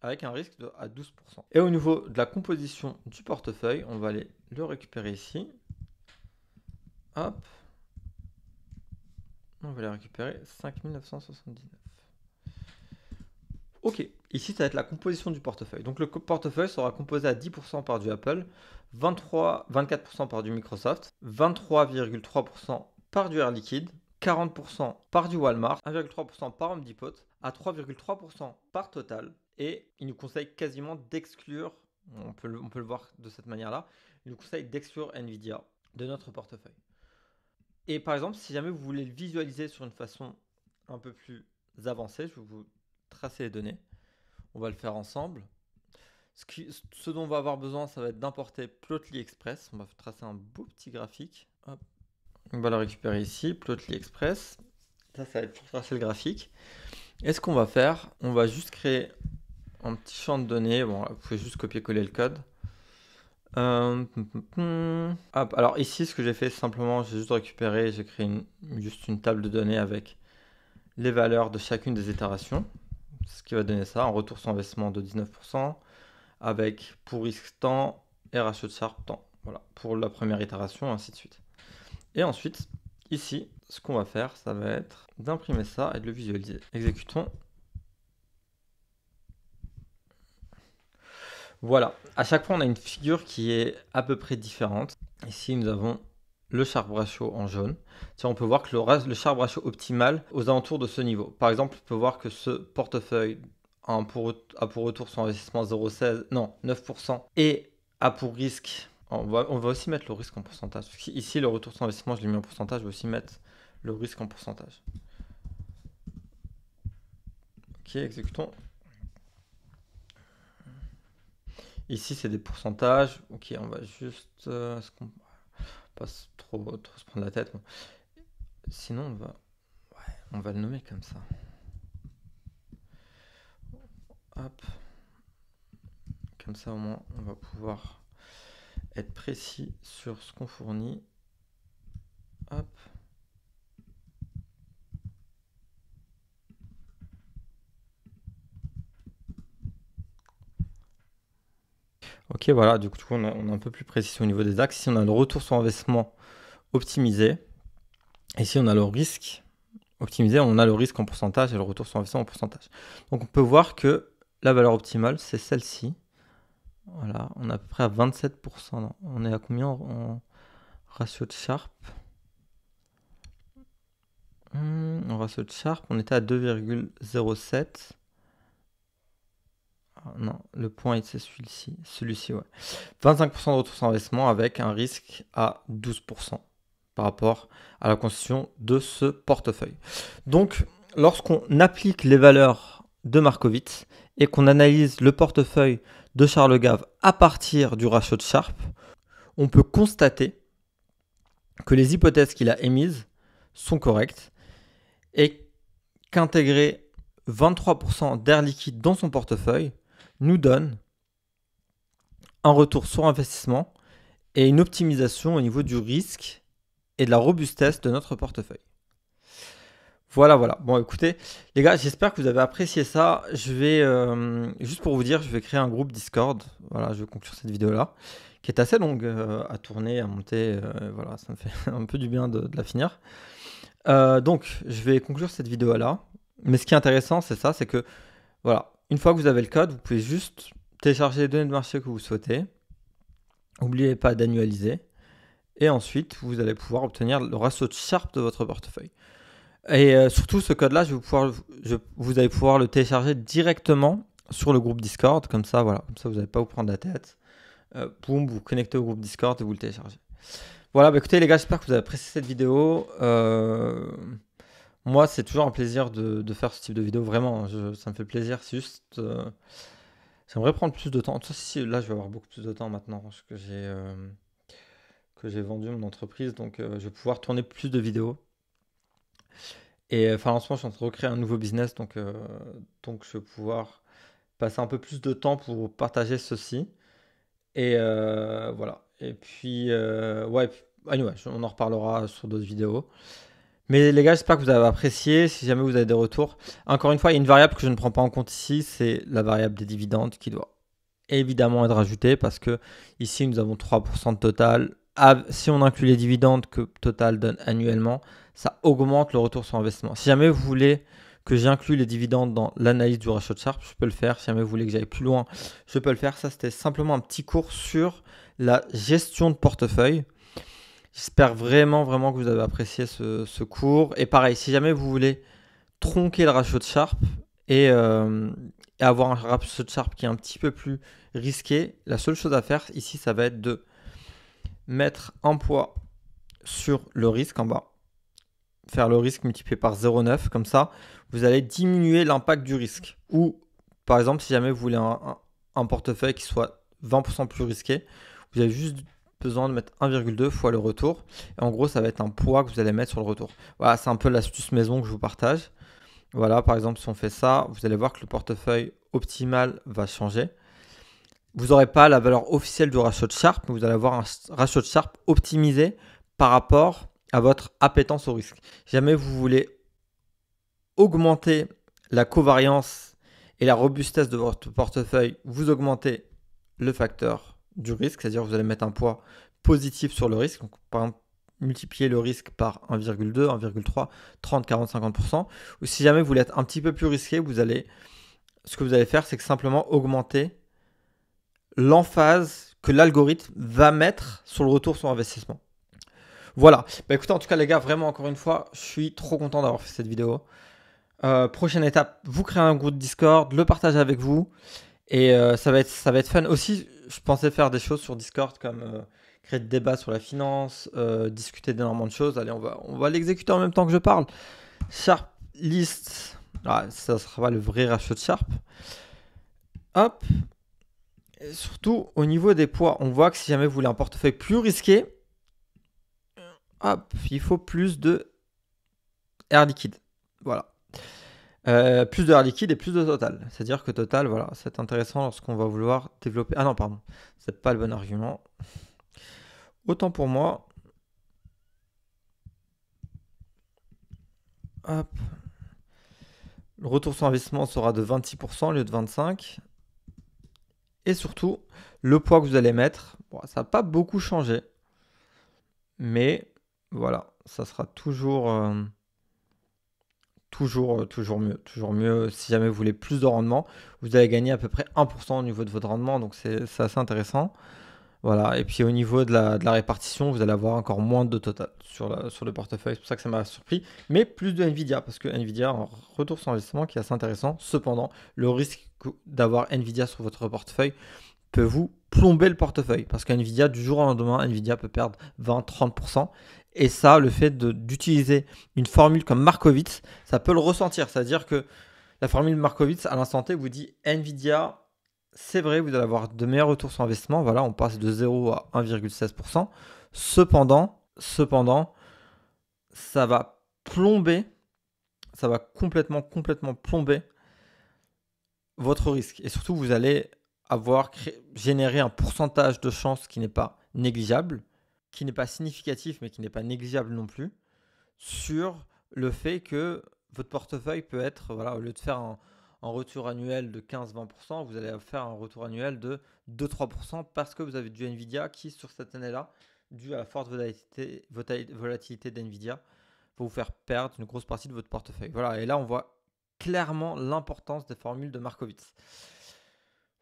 avec un risque à 12%. Et au niveau de la composition du portefeuille, on va aller le récupérer ici. Hop. On va les récupérer 5979. Ok, ici ça va être la composition du portefeuille. Donc le portefeuille sera composé à 10% par du Apple, 24% par du Microsoft, 23,3% par du Air Liquide, 40% par du Walmart, 1,3% par Home Depot, à 3,3% par Total. Et il nous conseille quasiment d'exclure, on peut le voir de cette manière-là, il nous conseille d'exclure Nvidia de notre portefeuille. Et par exemple, si jamais vous voulez le visualiser sur une façon un peu plus avancée, je vais vous tracer les données. On va le faire ensemble. Ce dont on va avoir besoin, ça va être d'importer Plotly Express. On va tracer un beau petit graphique. Hop. On va le récupérer ici, Plotly Express. Ça va être pour tracer le graphique. Et ce qu'on va faire, on va juste créer un petit champ de données. Bon, vous pouvez juste copier-coller le code. Alors ici, ce que j'ai fait, simplement, j'ai juste récupéré, j'ai créé juste une table de données avec les valeurs de chacune des itérations. Ce qui va donner ça, un retour sur investissement de 19%, avec pour risque temps et ratio de Sharpe temps. Voilà, pour la première itération, ainsi de suite. Et ensuite, ici, ce qu'on va faire, ça va être d'imprimer ça et de le visualiser. Exécutons. Voilà, à chaque fois on a une figure qui est à peu près différente. Ici nous avons le Sharpe ratio en jaune. On peut voir que le Sharpe ratio optimal aux alentours de ce niveau. Par exemple, on peut voir que ce portefeuille a pour retour sur investissement 9% et a pour risque, on va aussi mettre le risque en pourcentage. Ici le retour sur investissement je l'ai mis en pourcentage, je vais aussi mettre le risque en pourcentage. Ok, exécutons. Ici, c'est des pourcentages. Ok, on va juste... pas trop se prendre la tête. Bon. Sinon, on va le nommer comme ça. Hop. Comme ça, au moins, on va pouvoir être précis sur ce qu'on fournit. Hop. Ok, voilà, du coup, on est un peu plus précis au niveau des axes. Ici, on a le retour sur investissement optimisé. Ici, on a le risque optimisé. On a le risque en pourcentage et le retour sur investissement en pourcentage. Donc, on peut voir que la valeur optimale, c'est celle-ci. Voilà, on est à peu près à 27%. Non, on est à combien en ratio de Sharpe? En ratio de Sharpe, on était à 2,07. Non, le point c'est celui-ci, ouais. 25% de retour sur investissement avec un risque à 12% par rapport à la constitution de ce portefeuille. Donc, lorsqu'on applique les valeurs de Markowitz et qu'on analyse le portefeuille de Charles Gave à partir du ratio de Sharpe, on peut constater que les hypothèses qu'il a émises sont correctes et qu'intégrer 23% d'air liquide dans son portefeuille nous donne un retour sur investissement et une optimisation au niveau du risque et de la robustesse de notre portefeuille. Voilà. Bon, écoutez, les gars, j'espère que vous avez apprécié ça. Je vais, juste pour vous dire, je vais créer un groupe Discord. Voilà, je vais conclure cette vidéo-là, qui est assez longue à tourner, à monter. Voilà, ça me fait un peu du bien de la finir. Donc, je vais conclure cette vidéo-là. Mais ce qui est intéressant, c'est ça, c'est que, voilà, une fois que vous avez le code, vous pouvez juste télécharger les données de marché que vous souhaitez. N'oubliez pas d'annualiser. Et ensuite, vous allez pouvoir obtenir le ratio de Sharpe de votre portefeuille. Et surtout, ce code-là, vous allez pouvoir le télécharger directement sur le groupe Discord. Comme ça, voilà, comme ça, vous n'allez pas vous prendre la tête. Boum, vous connectez au groupe Discord et vous le téléchargez. Voilà, bah écoutez les gars, j'espère que vous avez apprécié cette vidéo. Moi, c'est toujours un plaisir de faire ce type de vidéo. Vraiment, ça me fait plaisir. C'est juste... j'aimerais prendre plus de temps. Là, je vais avoir beaucoup plus de temps maintenant parce que j'ai vendu mon entreprise. Donc, je vais pouvoir tourner plus de vidéos. Et enfin, en ce moment, je suis en train de recréer un nouveau business. Donc je vais pouvoir passer un peu plus de temps pour partager ceci. Et voilà. Et puis, ouais, anyway, on en reparlera sur d'autres vidéos. Mais les gars, j'espère que vous avez apprécié. Si jamais vous avez des retours, encore une fois, il y a une variable que je ne prends pas en compte ici, c'est la variable des dividendes qui doit évidemment être ajoutée parce que ici, nous avons 3% de total. Si on inclut les dividendes que Total donne annuellement, ça augmente le retour sur investissement. Si jamais vous voulez que j'inclue les dividendes dans l'analyse du ratio de Sharpe, je peux le faire. Si jamais vous voulez que j'aille plus loin, je peux le faire. Ça, c'était simplement un petit cours sur la gestion de portefeuille. J'espère vraiment que vous avez apprécié ce cours. Et pareil, si jamais vous voulez tronquer le ratio de Sharpe et avoir un ratio de Sharpe qui est un petit peu plus risqué, la seule chose à faire ici, ça va être de mettre un poids sur le risque en bas. Faire le risque multiplié par 0,9. Comme ça, vous allez diminuer l'impact du risque. Ou, par exemple, si jamais vous voulez un portefeuille qui soit 20% plus risqué, vous avez juste besoin de mettre 1,2 fois le retour. Et en gros, ça va être un poids que vous allez mettre sur le retour. Voilà, c'est un peu l'astuce maison que je vous partage. Voilà, par exemple, si on fait ça, vous allez voir que le portefeuille optimal va changer. Vous n'aurez pas la valeur officielle du ratio de Sharpe, mais vous allez avoir un ratio de Sharpe optimisé par rapport à votre appétence au risque. Si jamais vous voulez augmenter la covariance et la robustesse de votre portefeuille, vous augmentez le facteur du risque, c'est-à-dire vous allez mettre un poids positif sur le risque. Donc, par exemple, multiplier le risque par 1,2, 1,3, 30, 40, 50%. Ou si jamais vous voulez être un petit peu plus risqué, ce que vous allez faire, c'est que simplement augmenter l'emphase que l'algorithme va mettre sur le retour sur investissement. Voilà. Bah écoutez, en tout cas les gars, vraiment encore une fois, je suis trop content d'avoir fait cette vidéo. Prochaine étape, vous créez un groupe Discord, le partager avec vous. Et ça va être fun. Aussi, je pensais faire des choses sur Discord comme créer des débats sur la finance, discuter d'énormément de choses. Allez, on va l'exécuter en même temps que je parle. Sharpe list. Ça sera le vrai ratio de Sharpe. Hop. Et surtout, au niveau des poids, on voit que si jamais vous voulez un portefeuille plus risqué, hop, il faut plus de air liquide. Voilà. Plus de Air Liquide et plus de Total. C'est-à-dire que Total, voilà, c'est intéressant lorsqu'on va vouloir développer... Ah non, pardon, c'est pas le bon argument. Autant pour moi. Hop. Le retour sur investissement sera de 26% au lieu de 25%. Et surtout, le poids que vous allez mettre, bon, ça n'a pas beaucoup changé. Mais voilà, ça sera toujours mieux. Toujours mieux. Si jamais vous voulez plus de rendement, vous allez gagner à peu près 1% au niveau de votre rendement. Donc c'est assez intéressant. Voilà. Et puis au niveau de la répartition, vous allez avoir encore moins de total sur le portefeuille. C'est pour ça que ça m'a surpris. Mais plus de Nvidia, parce que Nvidia a un retour sur investissement qui est assez intéressant. Cependant, le risque d'avoir Nvidia sur votre portefeuille peut vous plomber le portefeuille. Parce qu'Nvidia, du jour au lendemain, Nvidia peut perdre 20-30%. Et ça, le fait d'utiliser une formule comme Markowitz, ça peut le ressentir. C'est-à-dire que la formule Markowitz, à l'instant T, vous dit Nvidia, c'est vrai, vous allez avoir de meilleurs retours sur investissement. Voilà, on passe de 0 à 1,16%. Cependant, ça va plomber, ça va complètement plomber votre risque. Et surtout, vous allez avoir généré un pourcentage de chance qui n'est pas négligeable, qui n'est pas significatif, mais qui n'est pas négligeable non plus, sur le fait que votre portefeuille peut être, voilà, au lieu de faire un retour annuel de 15-20%, vous allez faire un retour annuel de 2-3% parce que vous avez du Nvidia qui, sur cette année-là, dû à la forte volatilité d'Nvidia, va vous faire perdre une grosse partie de votre portefeuille. Voilà, et là, on voit clairement l'importance des formules de Markowitz.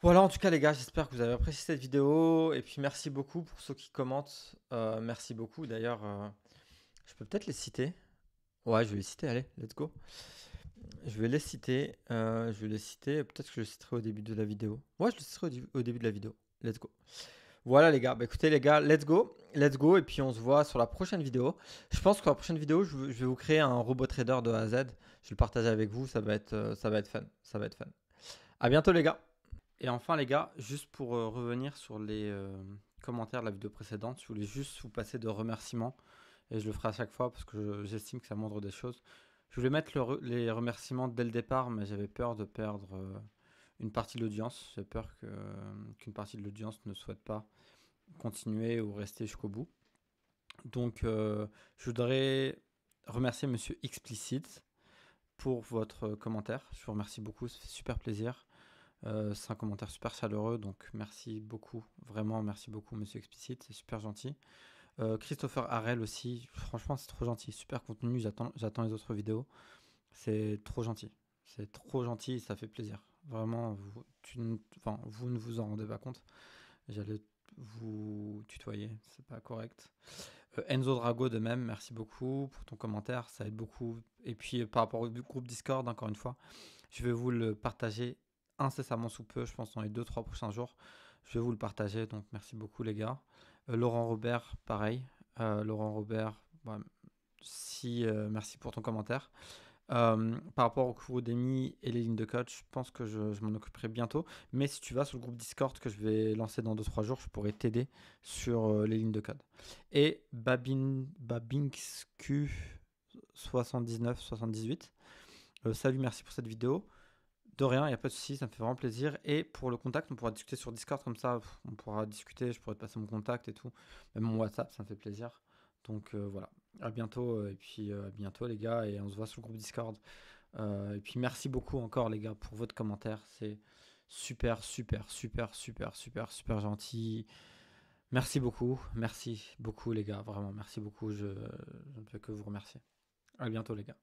Voilà, en tout cas les gars, j'espère que vous avez apprécié cette vidéo. Et puis merci beaucoup pour ceux qui commentent. Merci beaucoup. D'ailleurs, je peux peut-être les citer. Ouais, je vais les citer, allez, let's go. Je vais les citer. Peut-être que je les citerai au début de la vidéo. Ouais, je les citerai au début de la vidéo. Let's go. Voilà les gars, bah écoutez les gars, let's go, et puis on se voit sur la prochaine vidéo. Je pense que la prochaine vidéo, je vais vous créer un robot trader de A à Z. Je vais le partager avec vous, ça va être fun, À bientôt les gars. Et enfin les gars, juste pour revenir sur les commentaires de la vidéo précédente, je voulais juste vous passer de remerciements, et je le ferai à chaque fois parce que j'estime que ça montre des choses. Je voulais mettre les remerciements dès le départ, mais j'avais peur de perdre une partie de l'audience. J'ai peur qu'une partie de l'audience ne souhaite pas continuer ou rester jusqu'au bout. Donc je voudrais remercier Monsieur Explicit pour votre commentaire. Je vous remercie beaucoup, ça fait super plaisir. C'est un commentaire super chaleureux, donc merci beaucoup, vraiment merci beaucoup Monsieur Explicit, c'est super gentil. Christopher Harrell aussi, franchement c'est trop gentil, super contenu, j'attends les autres vidéos, c'est trop gentil, ça fait plaisir. Vraiment, vous ne vous en rendez pas compte, j'allais vous tutoyer, c'est pas correct. Enzo Drago de même, merci beaucoup pour ton commentaire, ça aide beaucoup. Et puis par rapport au groupe Discord, encore une fois, je vais vous le partager incessamment sous peu, je pense dans les 2-3 prochains jours. Je vais vous le partager, donc merci beaucoup les gars. Laurent Robert, pareil. Laurent Robert, ouais, merci pour ton commentaire. Par rapport au cours d'Emi et les lignes de code, je pense que je m'en occuperai bientôt. Mais si tu vas sur le groupe Discord que je vais lancer dans 2-3 jours, je pourrai t'aider sur les lignes de code. Et Babinxq7978, salut, merci pour cette vidéo. De rien, il n'y a pas de souci, ça me fait vraiment plaisir. Et pour le contact, on pourra discuter sur Discord comme ça, on pourra discuter, je pourrai te passer mon contact et tout. Même mon WhatsApp, ça me fait plaisir. Donc voilà, à bientôt, et puis à bientôt les gars, et on se voit sur le groupe Discord. Et puis merci beaucoup encore les gars pour votre commentaire, c'est super gentil. Merci beaucoup les gars, vraiment merci beaucoup, je ne peux que vous remercier. À bientôt les gars.